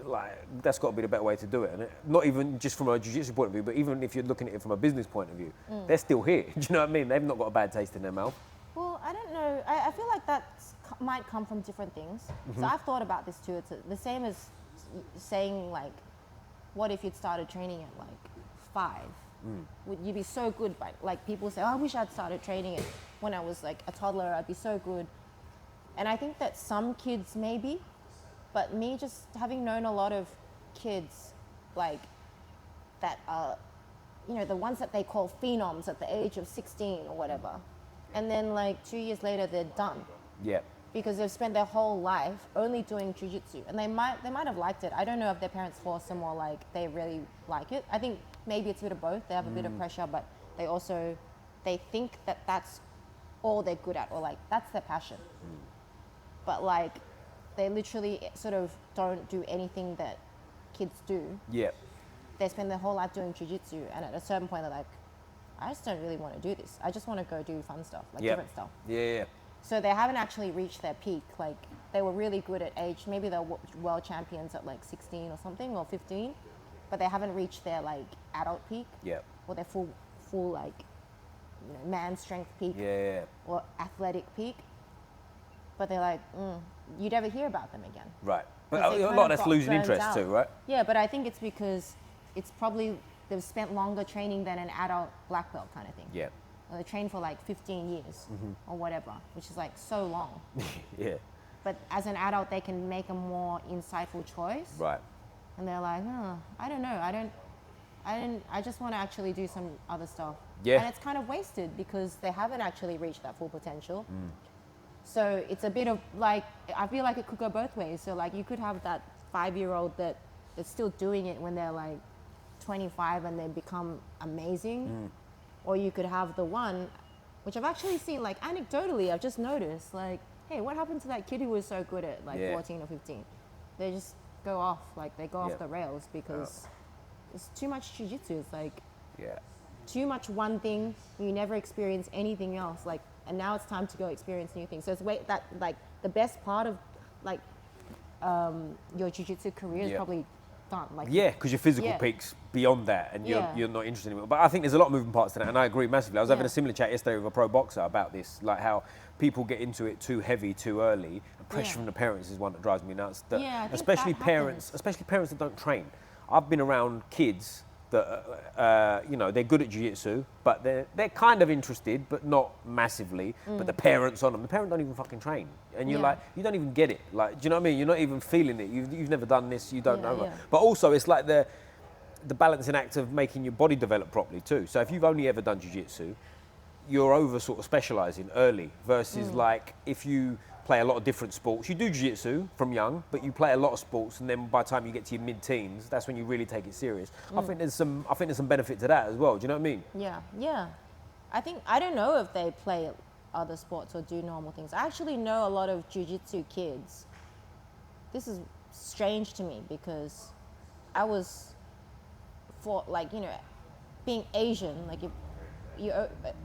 like that's got to be the better way to do it. And not even just from a jiu-jitsu point of view, but even if you're looking at it from a business point of view, they're still here. Do you know what I mean? They've not got a bad taste in their mouth. Well, I don't know. I feel like that might come from different things. So I've thought about this too. It's the same as saying like, what if you'd started training at like 5? Would you be so good? By, like people say, oh, I wish I'd started training it when I was like a toddler. I'd be so good. And I think that some kids maybe, but me just having known a lot of kids like that are, you know, the ones that they call phenoms at the age of 16 or whatever. And then like 2 years later, they're done. Because they've spent their whole life only doing jiu-jitsu. And they might have liked it. I don't know if their parents force them or like they really like it. I think maybe it's a bit of both. They have a bit of pressure, but they think that that's all they're good at or like that's their passion. But like, they literally sort of don't do anything that kids do. They spend their whole life doing jiu-jitsu and at a certain point they're like, I just don't really want to do this. I just want to go do fun stuff, like different stuff. So they haven't actually reached their peak. Like they were really good at age, maybe they're world champions at like 16 or something or 15, but they haven't reached their like adult peak. Or their full like, you know, man strength peak. Or athletic peak. But they're like, you never hear about them again. Right. But a lot of that's losing interest too, right? Yeah, but I think it's because it's probably they've spent longer training than an adult black belt kind of thing. Or they train for like 15 years or whatever, which is like so long. But as an adult, they can make a more insightful choice. Right. And they're like, I don't know. I just want to actually do some other stuff. And it's kind of wasted because they haven't actually reached that full potential. So it's a bit of like, I feel like it could go both ways. So like you could have that 5-year-old that's still doing it when they're like 25 and they become amazing. Or you could have the one, which I've actually seen, like anecdotally, I've just noticed, like, hey, what happened to that kid who was so good at like 14 or 15? They just go off, like they go off the rails because it's too much jiu-jitsu. It's like too much one thing, you never experience anything else. Like, and now it's time to go experience new things. So it's that like the best part of like your jiu-jitsu career is probably done. Like because your physical peaks beyond that, and you're not interested in it. But I think there's a lot of moving parts to that, and I agree massively. I was having a similar chat yesterday with a pro boxer about this, like how people get into it too heavy, too early. The pressure from the parents is one that drives me nuts. Especially parents that don't train. I've been around kids that they're good at jiu-jitsu, but they're kind of interested, but not massively. But the parents on them, the parents don't even fucking train, and you're like, you don't even get it. Like, do you know what I mean? You're not even feeling it. You've never done this. You don't know. But also, it's like the balancing act of making your body develop properly too. So if you've only ever done jiu-jitsu, you're over sort of specialising early versus like if you play a lot of different sports. You do jiu-jitsu from young, but you play a lot of sports, and then by the time you get to your mid-teens, that's when you really take it serious. I think there's some benefit to that as well. Do you know what I mean? Yeah. I don't know if they play other sports or do normal things. I actually know a lot of jiu-jitsu kids. This is strange to me because I was being Asian, like you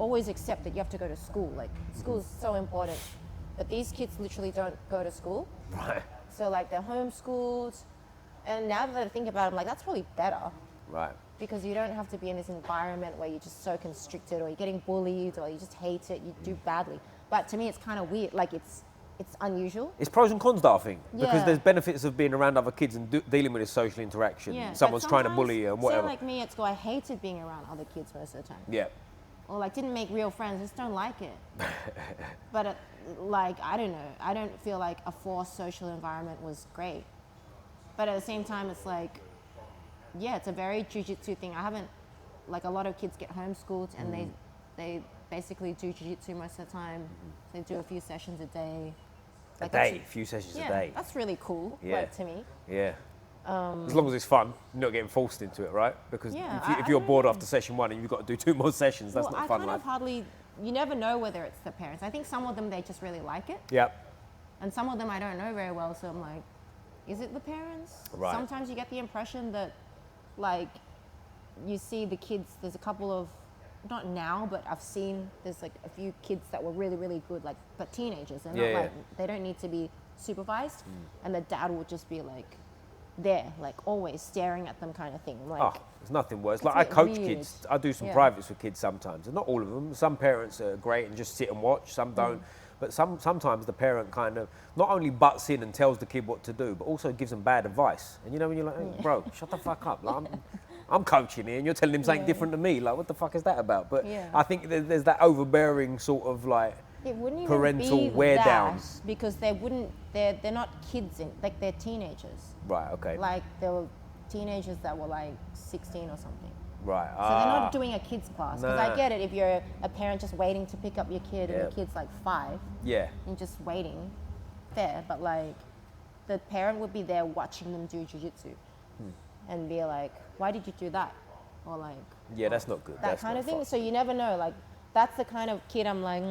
always accept that you have to go to school. Like school is so important. But these kids literally don't go to school. Right. So like they're homeschooled. And now that I think about it, I'm like, that's probably better. Right. Because you don't have to be in this environment where you're just so constricted, or you're getting bullied, or you just hate it, you do badly. But to me, it's kind of weird. Like it's unusual. It's pros and cons, though, I think. Because there's benefits of being around other kids and dealing with this social interaction. Yeah. Someone's trying to bully you and whatever. Say like me at school, I hated being around other kids most of the time. Yeah. Or like didn't make real friends, just don't like it. But like, I don't know, I don't feel like a forced social environment was great. But at the same time, it's like, it's a very jiu-jitsu thing. I haven't, like a lot of kids get homeschooled and they basically do jiu-jitsu most of the time. They do a few sessions a day. Like a few sessions a day. That's really cool, like to me. Yeah. As long as it's fun, you're not getting forced into it, right? Because if you're bored after session 1 and you've got to do 2 more sessions, that's not fun. You never know whether it's the parents. I think some of them, they just really like it. Yep. And some of them I don't know very well, so I'm like, is it the parents? Right. Sometimes you get the impression that, like, you see the kids, there's a couple of, not now, but I've seen there's like a few kids that were really, really good, like, but teenagers. And they don't need to be supervised. And the dad will just be like, there, like always staring at them kind of thing. Like, there's nothing worse. Like I coach kids. I do some privates with kids sometimes, and not all of them. Some parents are great and just sit and watch. Some don't. But sometimes the parent kind of not only butts in and tells the kid what to do, but also gives them bad advice. And you know when you're like, hey, bro, shut the fuck up. Like, I'm coaching here, and you're telling him something different to me. Like, what the fuck is that about? But I think there's that overbearing sort of like it wouldn't even parental be wear that, down. because they're not kids, like they're teenagers. Right, okay. Like there were teenagers that were like 16 or something. Right. So they're not doing a kids class. Because I get it if you're a parent just waiting to pick up your kid and the kid's like 5. Yeah. And just waiting. Fair. But like the parent would be there watching them do jiu-jitsu and be like, why did you do that? Or like... Yeah, that's not good. That kind of thing. So you never know. Like that's the kind of kid I'm like,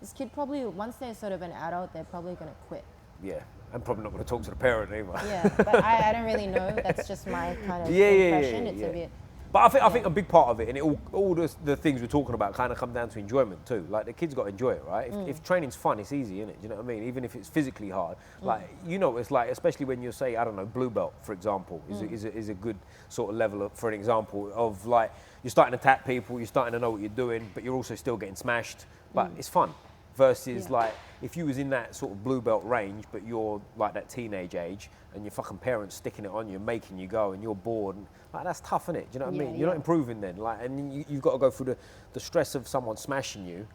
this kid probably, once they're sort of an adult, they're probably going to quit. Yeah. I'm probably not going to talk to the parent either. Yeah, but I don't really know. That's just my kind of impression. It's a bit... But I think a big part of it, and all the things we're talking about kind of come down to enjoyment too. Like the kids got to enjoy it, right? If training's fun, it's easy, isn't it? Do you know what I mean? Even if it's physically hard. Like, you know, it's like, especially when you say, I don't know, blue belt, for example, is a good sort of level for an example of like, you're starting to tap people, you're starting to know what you're doing, but you're also still getting smashed. But it's fun. Versus like, if you was in that sort of blue belt range, but you're like that teenage age, and your fucking parents sticking it on you, making you go, and you're bored, and like that's tough, innit? Do you know what I mean? You're not improving then, like, and you've got to go through the stress of someone smashing you.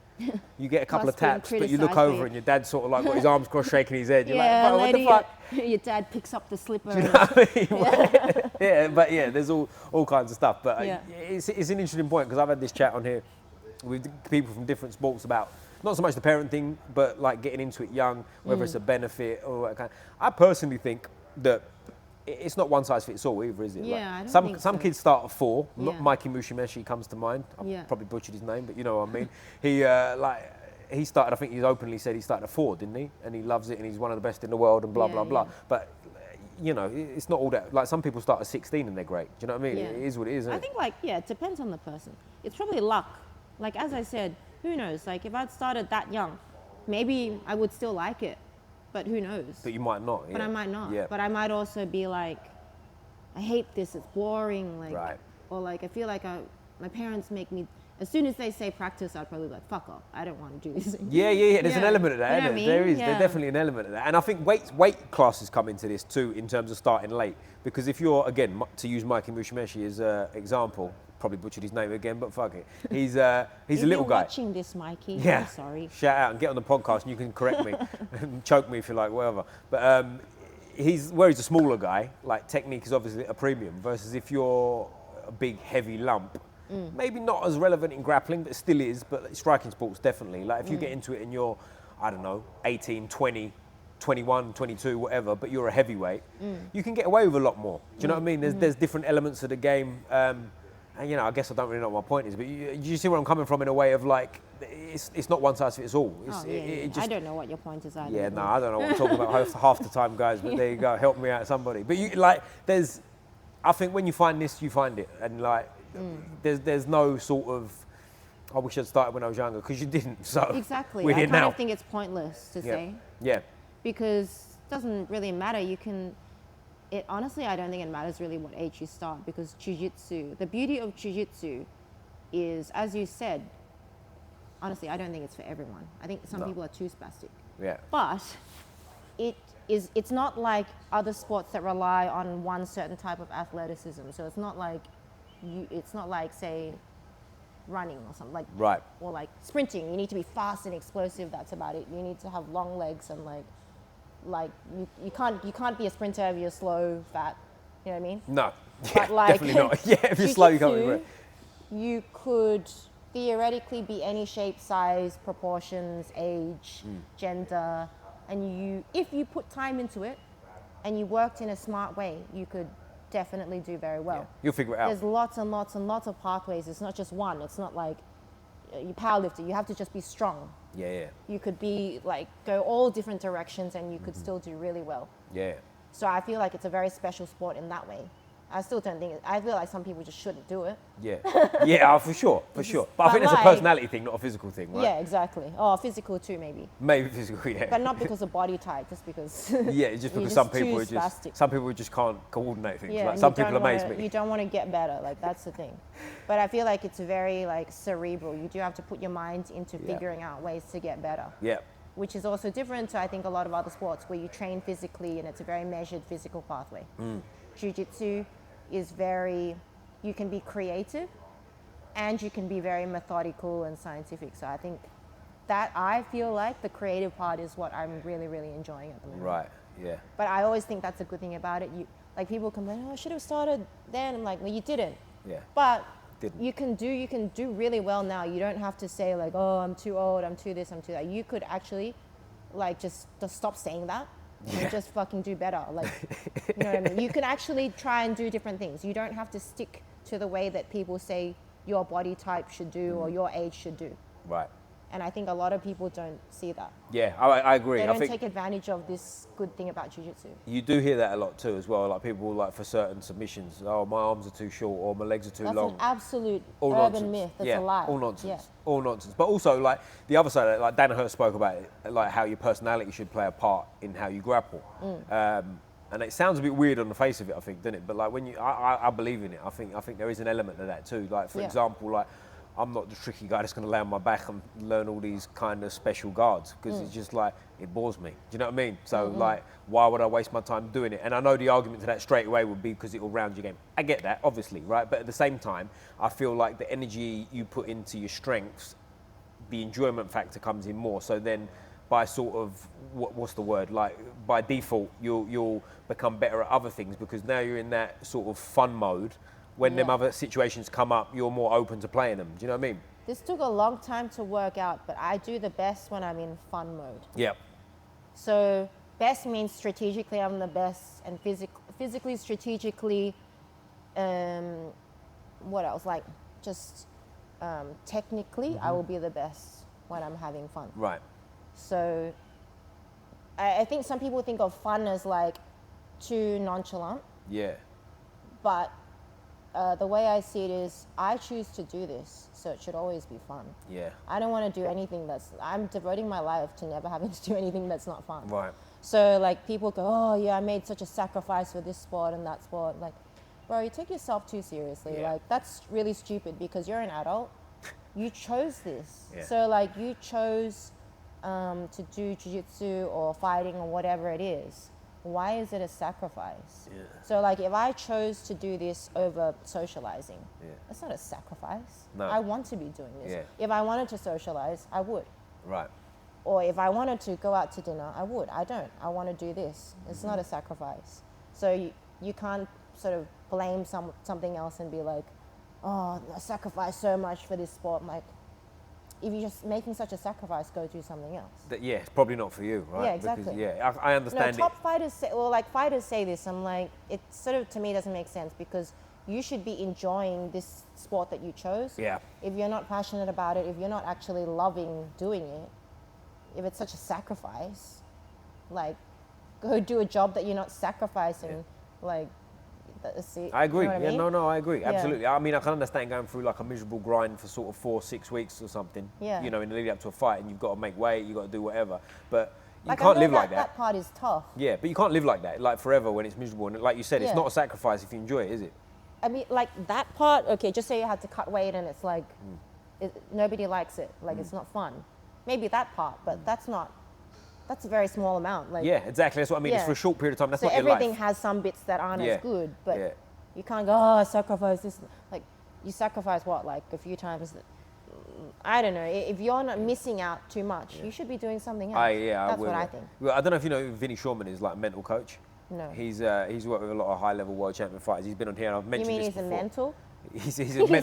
You get a couple of taps, but you look over and your dad's sort of like got his arms crossed, shaking his head. You're like, what the fuck? Your dad picks up the slipper. Do you know what I mean? But there's all kinds of stuff. But it's an interesting point because I've had this chat on here with people from different sports about not so much the parent thing, but like getting into it young, whether it's a benefit or that kind. I personally think that it's not one size fits all either, is it? Yeah, I don't some think some so. kids start at 4. Yeah. Mikey Mushimeshi comes to mind. I probably butchered his name, but you know what I mean. He started. I think he openly said he started at 4, didn't he? And he loves it, and he's one of the best in the world, and blah blah blah. But you know, it's not all that. Like some people start at 16 and they're great. Do you know what I mean? Yeah. It is what it is. Isn't I it? think it depends on the person. It's probably luck. Like as I said, who knows? Like if I'd started that young, maybe I would still like it, but who knows? But you might not. But I might not. Yeah. But I might also be like, I hate this. It's boring. Like, right. Or like I feel like my parents make me. As soon as they say practice, I'd probably be like, fuck off. I don't want to do this. Yeah. There's an element of that, you know isn't what there? I mean? There's definitely an element of that. And I think weight classes come into this too in terms of starting late. Because if you're, again, to use Mikey Mushimeshi as an example, probably butchered his name again, but fuck it. He's a little guy. Watching this, Mikey. Yeah. I'm sorry. Shout out and get on the podcast and you can correct me and choke me if you like, whatever. But he's a smaller guy, like technique is obviously a premium versus if you're a big heavy lump, maybe not as relevant in grappling, but still is, but striking sports definitely. Like if you get into it and you're, I don't know, 18, 20, 21, 22, whatever, but you're a heavyweight, you can get away with a lot more. Do you know what I mean? There's different elements of the game. And you know, I guess I don't really know what my point is, but you see where I'm coming from in a way of like, it's not one size fits all. I don't know what your point is either. Yeah, no, I don't know what I'm talking about half the time, guys, but there you go, help me out, somebody. But I think when you find this, you find it. And like, there's no sort of, I wish I'd started when I was younger, because you didn't, so. Exactly, we're here I kind now. of think it's pointless to say. Yeah. Because it doesn't really matter, honestly, I don't think it matters really what age you start, because Jiu-Jitsu, the beauty of Jiu-Jitsu is, as you said, honestly, I don't think it's for everyone. I think some people are too spastic. Yeah. But it's not like other sports that rely on one certain type of athleticism. So it's not like say running or something like, right. Or like sprinting. You need to be fast and explosive. That's about it. You need to have long legs and like you can't be a sprinter if you're slow, fat. You know what I mean? No. But like, definitely not. Yeah, if you're slow, you can't be great. You could theoretically be any shape, size, proportions, age, gender, and if you put time into it and you worked in a smart way, you could definitely do very well. Yeah. You'll figure it out. There's lots and lots and lots of pathways. It's not just one. It's not like you powerlifter. You have to just be strong. Yeah. You could be like go all different directions and you could still do really well. Yeah. So I feel like it's a very special sport in that way. I still don't think I feel like some people just shouldn't do it. Yeah, for sure. But I think it's a personality thing, not a physical thing, right? Yeah, exactly. Oh, physical too, maybe. Maybe physical, yeah. But not because of body type, just because. Yeah, just because some people just can't coordinate things. Yeah, like some people amaze me. You don't want to get better, like that's the thing. But I feel like it's very like cerebral. You do have to put your mind into figuring out ways to get better. Yeah. Which is also different to I think a lot of other sports where you train physically and it's a very measured physical pathway. Jiu-Jitsu is you can be creative and you can be very methodical and scientific. So I think that I feel like the creative part is what I'm really, really enjoying at the moment. Right, yeah. But I always think that's a good thing about it. Like people complain, oh, I should have started then. I'm like, well, you didn't. Yeah. But you can do really well now. You don't have to say like, oh, I'm too old, I'm too this, I'm too that. You could actually like just stop saying that. And just fucking do better. Like, you know what I mean? You can actually try and do different things. You don't have to stick to the way that people say your body type should do or your age should do. Right. And I think a lot of people don't see that. Yeah, I agree. They don't take advantage of this good thing about Jiu-Jitsu. You do hear that a lot too as well. Like people like for certain submissions, oh, my arms are too short or my legs are too long. That's an absolute all urban nonsense. myth. That's a lie. All nonsense. Yeah. All nonsense. But also like the other side, like Danaher spoke about it, like how your personality should play a part in how you grapple. And it sounds a bit weird on the face of it, I think, doesn't it? But like when I believe in it. I think there is an element of that too. Like for example, like I'm not the tricky guy that's going to lay on my back and learn all these kind of special guards because it's just like, it bores me. Do you know what I mean? So like, why would I waste my time doing it? And I know the argument to that straight away would be because it will round your game. I get that, obviously, right? But at the same time, I feel like the energy you put into your strengths, the enjoyment factor comes in more. So then by sort of, what's the word? Like by default, you'll become better at other things because now you're in that sort of fun mode. When them other situations come up, you're more open to playing them. Do you know what I mean? This took a long time to work out, but I do the best when I'm in fun mode. Yep. So best means strategically I'm the best, and physically, strategically, what else? Like just technically, I will be the best when I'm having fun. Right. So I think some people think of fun as like too nonchalant. Yeah. But the way I see it is I choose to do this, so it should always be fun. Yeah. I don't want to do anything I'm devoting my life to never having to do anything that's not fun. Right. So like people go, oh yeah, I made such a sacrifice for this sport and that sport. Like, bro, you take yourself too seriously. Yeah. Like that's really stupid because you're an adult. You chose this. Yeah. So like you chose to do jiu-jitsu or fighting or whatever it is. Why is it a sacrifice? Yeah. So like if I chose to do this over socializing, Yeah. it's not a sacrifice. No. I want to be doing this. Yeah. If I wanted to socialize, I would. Right. Or if I wanted to go out to dinner, I would. I don't. I want to do this. It's not a sacrifice. So you can't sort of blame something else and be like, oh, I sacrificed so much for this sport. I'm like, if you're just making such a sacrifice, go do something else. Yeah, it's probably not for you, right? Yeah, exactly. Because, I understand top fighters say, well, like fighters say this. I'm like, it sort of to me doesn't make sense because you should be enjoying this sport that you chose. Yeah. If you're not passionate about it, if you're not actually loving doing it, if it's such a sacrifice, like go do a job that you're not sacrificing. Like, I agree. You know what I mean? No, I agree. Yeah. Absolutely. I mean, I can understand going through like a miserable grind for sort of 4-6 weeks or something. Yeah. You know, in the lead up to a fight, and you've got to make weight, you've got to do whatever. But you like, can't I know live like that. That part is tough. Yeah, but you can't live like that, like forever when it's miserable. And like you said, Yeah. it's not a sacrifice if you enjoy it, is it? I mean, like that part. Okay, just say you had to cut weight and it's like nobody likes it. Like it's not fun. Maybe that part, but that's not. That's a very small amount. Like Yeah, exactly. That's what I mean. It's Yeah. for a short period of time. That's so not your life. everything has some bits that aren't Yeah. as good, but Yeah. you can't go, oh, I sacrifice this. Like you sacrifice what, like a few times. I don't know. If you're not missing out too much, you should be doing something else. That's what I think. Well, I don't know if you know who Vinny Shawman is, like a mental coach. No. He's worked with a lot of high-level world champion fighters. He's been on here, and I've You mentioned mean this he's a before. mental? He's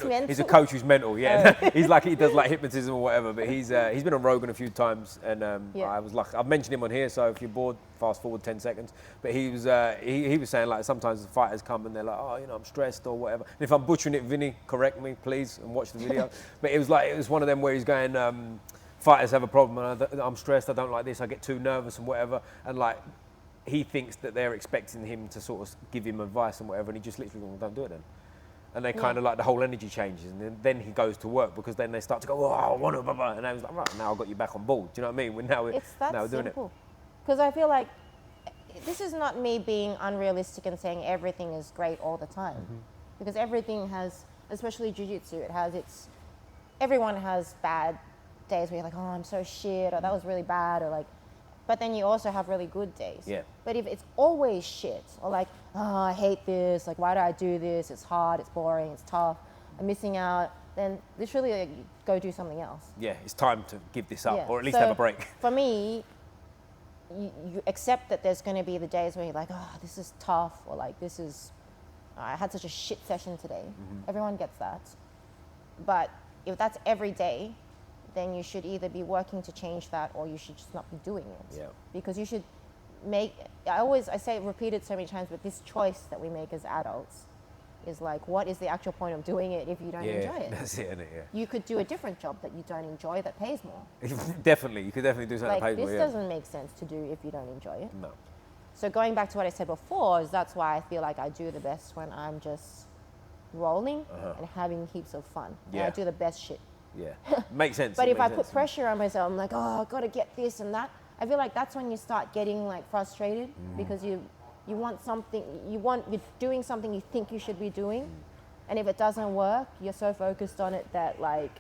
mental? a coach who's mental, yeah. He's like, he does like hypnotism or whatever, but he's been on Rogan a few times, and I was lucky. I've mentioned him on here, so if you're bored, fast forward 10 seconds. But he was saying like sometimes the fighters come and they're like, oh, you know, I'm stressed or whatever. And if I'm butchering it, Vinny, correct me, please, and watch the video. But it was one of them where he's going, fighters have a problem, and I'm stressed, I don't like this, I get too nervous and whatever, and like, he thinks that they're expecting him to sort of give him advice and whatever, and he just literally goes, don't do it then. And they kind of like the whole energy changes, and then he goes to work because then they start to go, oh, I want to, blah, blah. And I was like, right, now I've got you back on board. Do you know what I mean? It's that now we're doing simple. Because I feel like this is not me being unrealistic and saying everything is great all the time. Because everything has, especially jiu-jitsu, everyone has bad days where you're like, oh, I'm so shit, or that was really bad, or like, but then you also have really good days. Yeah. But if it's always shit, or like, oh, I hate this, like, why do I do this? It's hard, it's boring, it's tough, I'm missing out, then literally like, go do something else. Yeah, it's time to give this up, Yeah. or at least So have a break. For me, you accept that there's going to be the days where you're like, oh, this is tough, or like, I had such a shit session today. Everyone gets that. But if that's every day, then you should either be working to change that or you should just not be doing it. Yeah. Because you should repeat it so many times, but this choice that we make as adults is like, what is the actual point of doing it if you don't enjoy it? That's it, isn't it? Yeah. You could do a different job that you don't enjoy that pays more. Definitely, you could definitely do something Like, that pays this more, yeah. doesn't make sense to do if you don't enjoy it. No. So going back to what I said before, is that's why I feel like I do the best when I'm just rolling and having heaps of fun. And I Yeah. do the best shit. Yeah, makes sense. But it if I makes put sense. pressure on myself, I'm like, oh, I've got to get this and that. I feel like that's when you start getting like frustrated because you want something, you're doing something you think you should be doing. And if it doesn't work, you're so focused on it that like,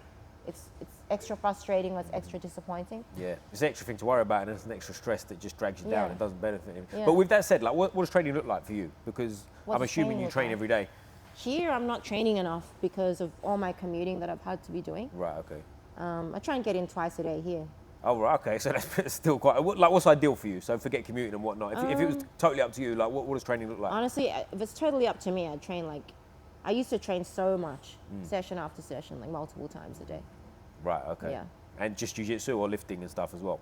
it's extra frustrating or it's extra disappointing. Yeah, it's an extra thing to worry about, and it's an extra stress that just drags you down Yeah. and doesn't benefit you. Yeah. But with that said, like, what does training look like for you? Because What I'm does assuming training you look train like? every day. Here, I'm not training enough because of all my commuting that I've had to be doing. Right. Okay. I try and get in twice a day here. Oh, right. Okay. So that's still quite. What's ideal for you? So forget commuting and whatnot. If it was totally up to you, like, what does training look like? Honestly, if it's totally up to me, I'd train like, I used to train so much, session after session, like multiple times a day. Right, okay. Yeah. And just jiu-jitsu or lifting and stuff as well?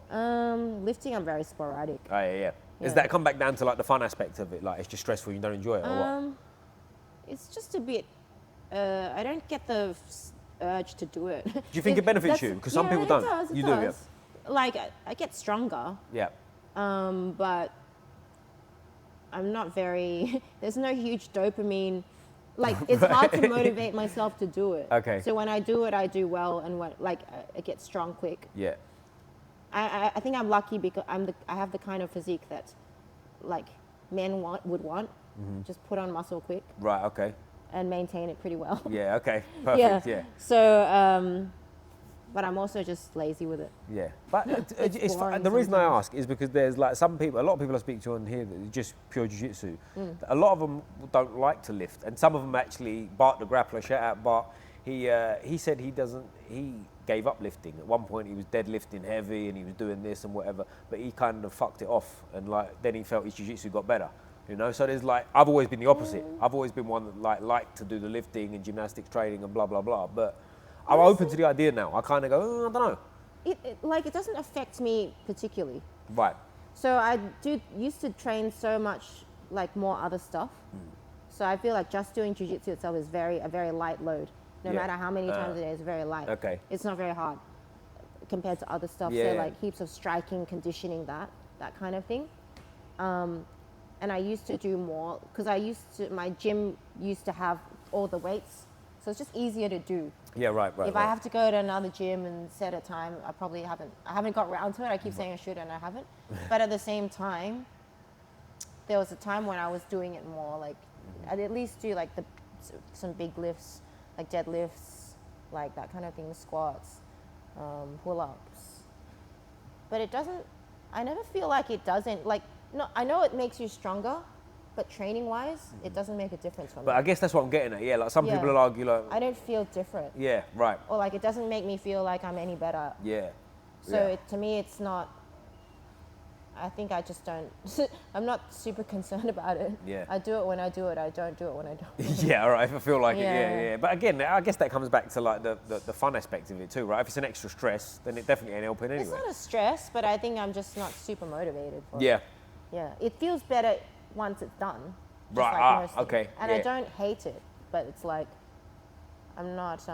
Lifting, I'm very sporadic. Oh, yeah. Does that come back down to like the fun aspect of it? Like it's just stressful, you don't enjoy it or what? It's just a bit, I don't get the urge to do it. Do you think it benefits you? Because some people don't. Does, you does. do, Like, I get stronger. yeah. But I'm not very, there's no huge dopamine. Like, it's hard to motivate myself to do it. Okay. So when I do it, I do well, and when, like, I get strong quick. Yeah. I think I'm lucky because I have the kind of physique that, like, men would want. Just put on muscle quick. Right, okay. And maintain it pretty well. Yeah, okay. Perfect, yeah. So, but I'm also just lazy with it. Yeah, but it's the reason I ask is because there's like a lot of people I speak to on here that are just pure jiu-jitsu. A lot of them don't like to lift, and some of them actually. Bart the grappler, shout out Bart. He said he gave up lifting. At one point he was deadlifting heavy and he was doing this and whatever, but he kind of fucked it off, and like then he felt his jiu-jitsu got better. You know, so there's like I've always been the opposite. I've always been one that liked to do the lifting and gymnastics training and blah blah blah, but. I'm open to the idea now. I kind of go, I don't know. It doesn't affect me particularly. Right. So I used to train so much, like more other stuff. So I feel like just doing jiu-jitsu itself is a very light load. No matter how many times a day, it's very light. Okay. It's not very hard compared to other stuff. Yeah. So like heaps of striking, conditioning, that kind of thing. And I used to do more because my gym used to have all the weights. So it's just easier to do. Yeah, right. If I have to go to another gym and set a time, I haven't got around to it. I keep saying I should and I haven't. But at the same time, there was a time when I was doing it more. Like, I'd at least do like some big lifts, like deadlifts, like that kind of thing, squats, pull-ups. But I never feel like it doesn't, like, no, I know it makes you stronger, but training-wise, it doesn't make a difference for me. But I guess that's what I'm getting at. Yeah, like some people will argue like... I don't feel different. Yeah, right. Or like it doesn't make me feel like I'm any better. Yeah. So to me, it's not... I think I just don't... I'm not super concerned about it. Yeah. I do it when I do it. I don't do it when I don't. Yeah, all right. If I feel like it, Yeah. yeah. But again, I guess that comes back to like the fun aspect of it too, right? If it's an extra stress, then it definitely ain't helping anyway. It's not a stress, but I think I'm just not super motivated for Yeah. it. Yeah. It feels better once it's done. Just Right, like most okay. things. And I don't hate it, but it's like, I'm not,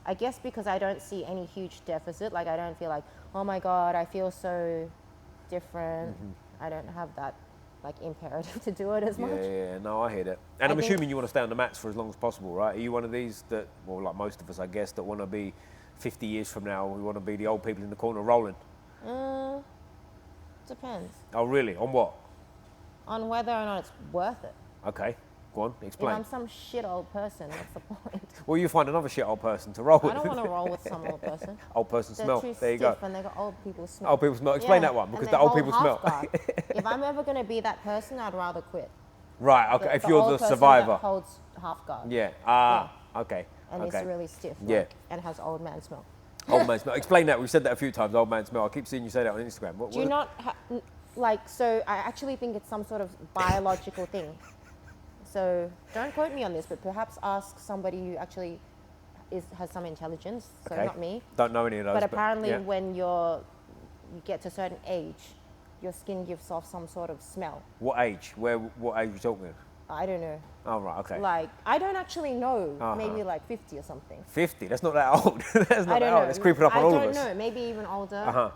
I guess because I don't see any huge deficit, like I don't feel like, oh my God, I feel so different. I don't have that like imperative to do it as much. Yeah, no, I hear that. And I'm assuming you want to stay on the mats for as long as possible, right? Are you one of these that, well, like most of us, I guess, that want to be 50 years from now, we want to be the old people in the corner rolling? Depends. Oh, really? On what? On whether or not it's worth it. Okay, go on, explain. If I'm some shit old person, what's the point? Well, you find another shit old person to roll with. I don't want to roll with some old person. Old person smell. They're too There you go. stiff and they got old people smell. Old people smell. Explain that one, because the old people smell. If I'm ever going to be that person, I'd rather quit. Right, okay, if The you're old the person survivor. that holds half guard. Yeah, okay. And okay. it's really stiff. Yeah. Like, and has old man smell. Old man smell. Explain that. We've said that a few times, old man smell. I keep seeing you say that on Instagram. What, Do you not, so I actually think it's some sort of biological thing. So don't quote me on this, but perhaps ask somebody who actually has some intelligence, so okay. not me. Don't know any of those. But apparently yeah. when you get to a certain age, your skin gives off some sort of smell. What age? What age are you talking? I don't know. Oh, right, okay. Like, I don't and I know, maybe like 50 or something. 50? That's not that old. That's not that old. Know. It's creeping up on all of us. I don't know, maybe even older.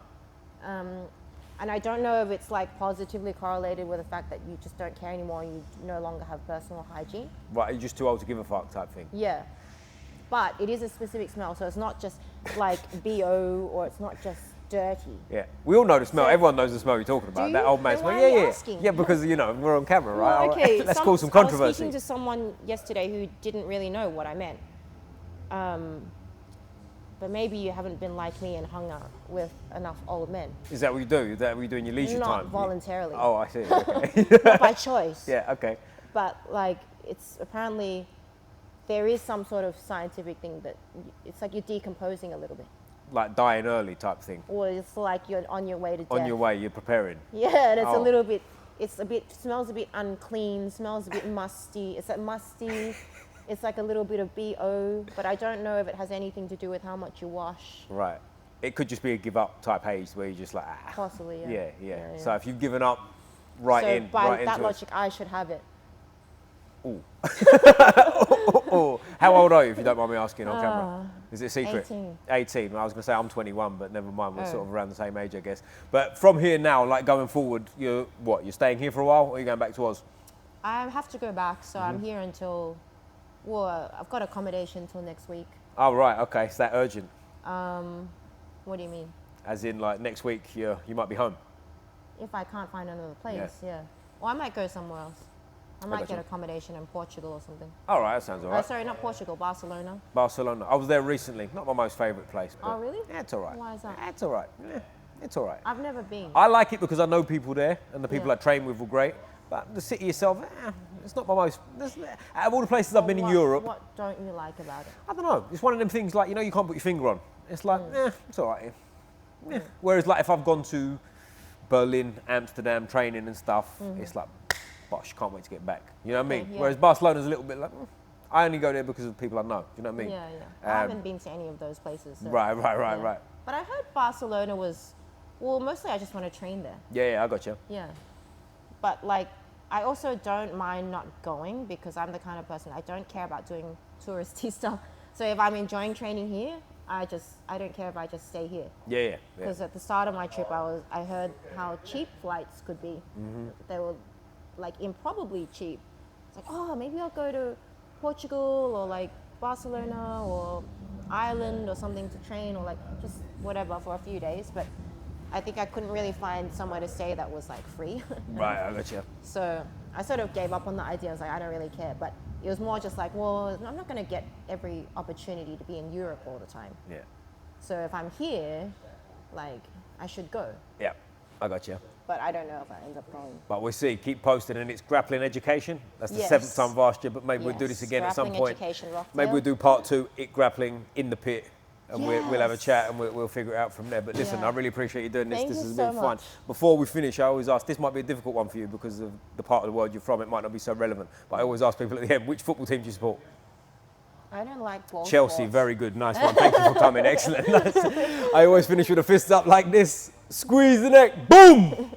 And I don't know if it's like positively correlated with the fact that you just don't care anymore and you no longer have personal hygiene. Right, you're just too old to give a fuck type thing. Yeah. But it is a specific smell, so it's not just like BO or it's not just dirty. Yeah, we all know the smell. Everyone knows the smell you're talking about. That old man smell. Yeah. Yeah, because we're on camera, right? Well, okay. Let's cause some controversy. I was speaking to someone yesterday who didn't really know what I meant. But maybe you haven't been like me and hung out with enough old men. Is that what you do? Is that what you do in your leisure time? Not voluntarily. Oh, I see. Okay. Not by choice. Yeah, okay. But like, it's apparently, there is some sort of scientific thing that it's like you're decomposing a little bit. Like dying early type thing. Or it's like you're on your way to death. On your way, you're preparing. Yeah, and it's a little bit, smells a bit unclean, smells a bit musty. It's like musty. it's like a little bit of BO, but I don't know if it has anything to do with how much you wash. Right. It could just be a give up type age where you're just like, ah. Possibly, yeah. Yeah. So if you've given up, right so in, by right that into logic, I should have it. Ooh. How old are you, if you don't mind me asking on camera? Is it a secret? 18. 18. I was going to say I'm 21, but never mind. We're sort of around the same age, I guess. But from here now, like going forward, you're staying here for a while, or are you going back to Oz? I have to go back, so I'm here until, I've got accommodation until next week. Oh, right. Okay. It's that urgent. What do you mean? As in, like, next week, you might be home. If I can't find another place, yeah. Or I might go somewhere else. I might get accommodation in Portugal or something. All right, that sounds all right. Sorry, not Portugal, Barcelona. Barcelona. I was there recently. Not my most favourite place. But oh, really? Yeah, it's all right. Why is that? It's all right. Yeah, it's all right. I've never been. I like it because I know people there, and the people I train with were great. But the city itself, it's not my most... Out of all the places I've been in Europe... What don't you like about it? I don't know. It's one of them things like, you can't put your finger on. It's like, it's all right. Yeah. Whereas, like, if I've gone to Berlin, Amsterdam, training and stuff, it's like, bosh, can't wait to get back. You know what I mean? Whereas Barcelona's a little bit like, I only go there because of the people I know. You know what I mean? Yeah. I haven't been to any of those places. So Right. But I heard Barcelona was, mostly I just want to train there. Yeah, I got you. Yeah. But, like, I also don't mind not going because I'm the kind of person, I don't care about doing touristy stuff. So if I'm enjoying training here, I don't care if I just stay here. Yeah. Because at the start of my trip, I heard how cheap flights could be. They were like improbably cheap. It's like, oh, maybe I'll go to Portugal or like Barcelona or Ireland or something to train or like just whatever for a few days. But I think I couldn't really find somewhere to stay that was like free. Right, I got you. So I sort of gave up on the idea. I was like, I don't really care. But it was more just like, well, I'm not going to get every opportunity to be in Europe all the time. Yeah. So if I'm here, like, I should go. Yeah, I got you. But I don't know if I end up going. But we'll see. Keep posting, and it's grappling education. That's the 7th time I've asked you, but maybe we'll do this again at some point. Maybe we'll do part 2, it grappling in the pit. And we'll have a chat and we'll figure it out from there. But listen, I really appreciate you doing this. This has been fun. Before we finish, I always ask, this might be a difficult one for you because of the part of the world you're from. It might not be so relevant. But I always ask people at the end, which football team do you support? I don't like ball Chelsea, sports. very good. Nice one. Thank you for coming. Excellent. I always finish with a fist up like this. Squeeze the neck. Boom!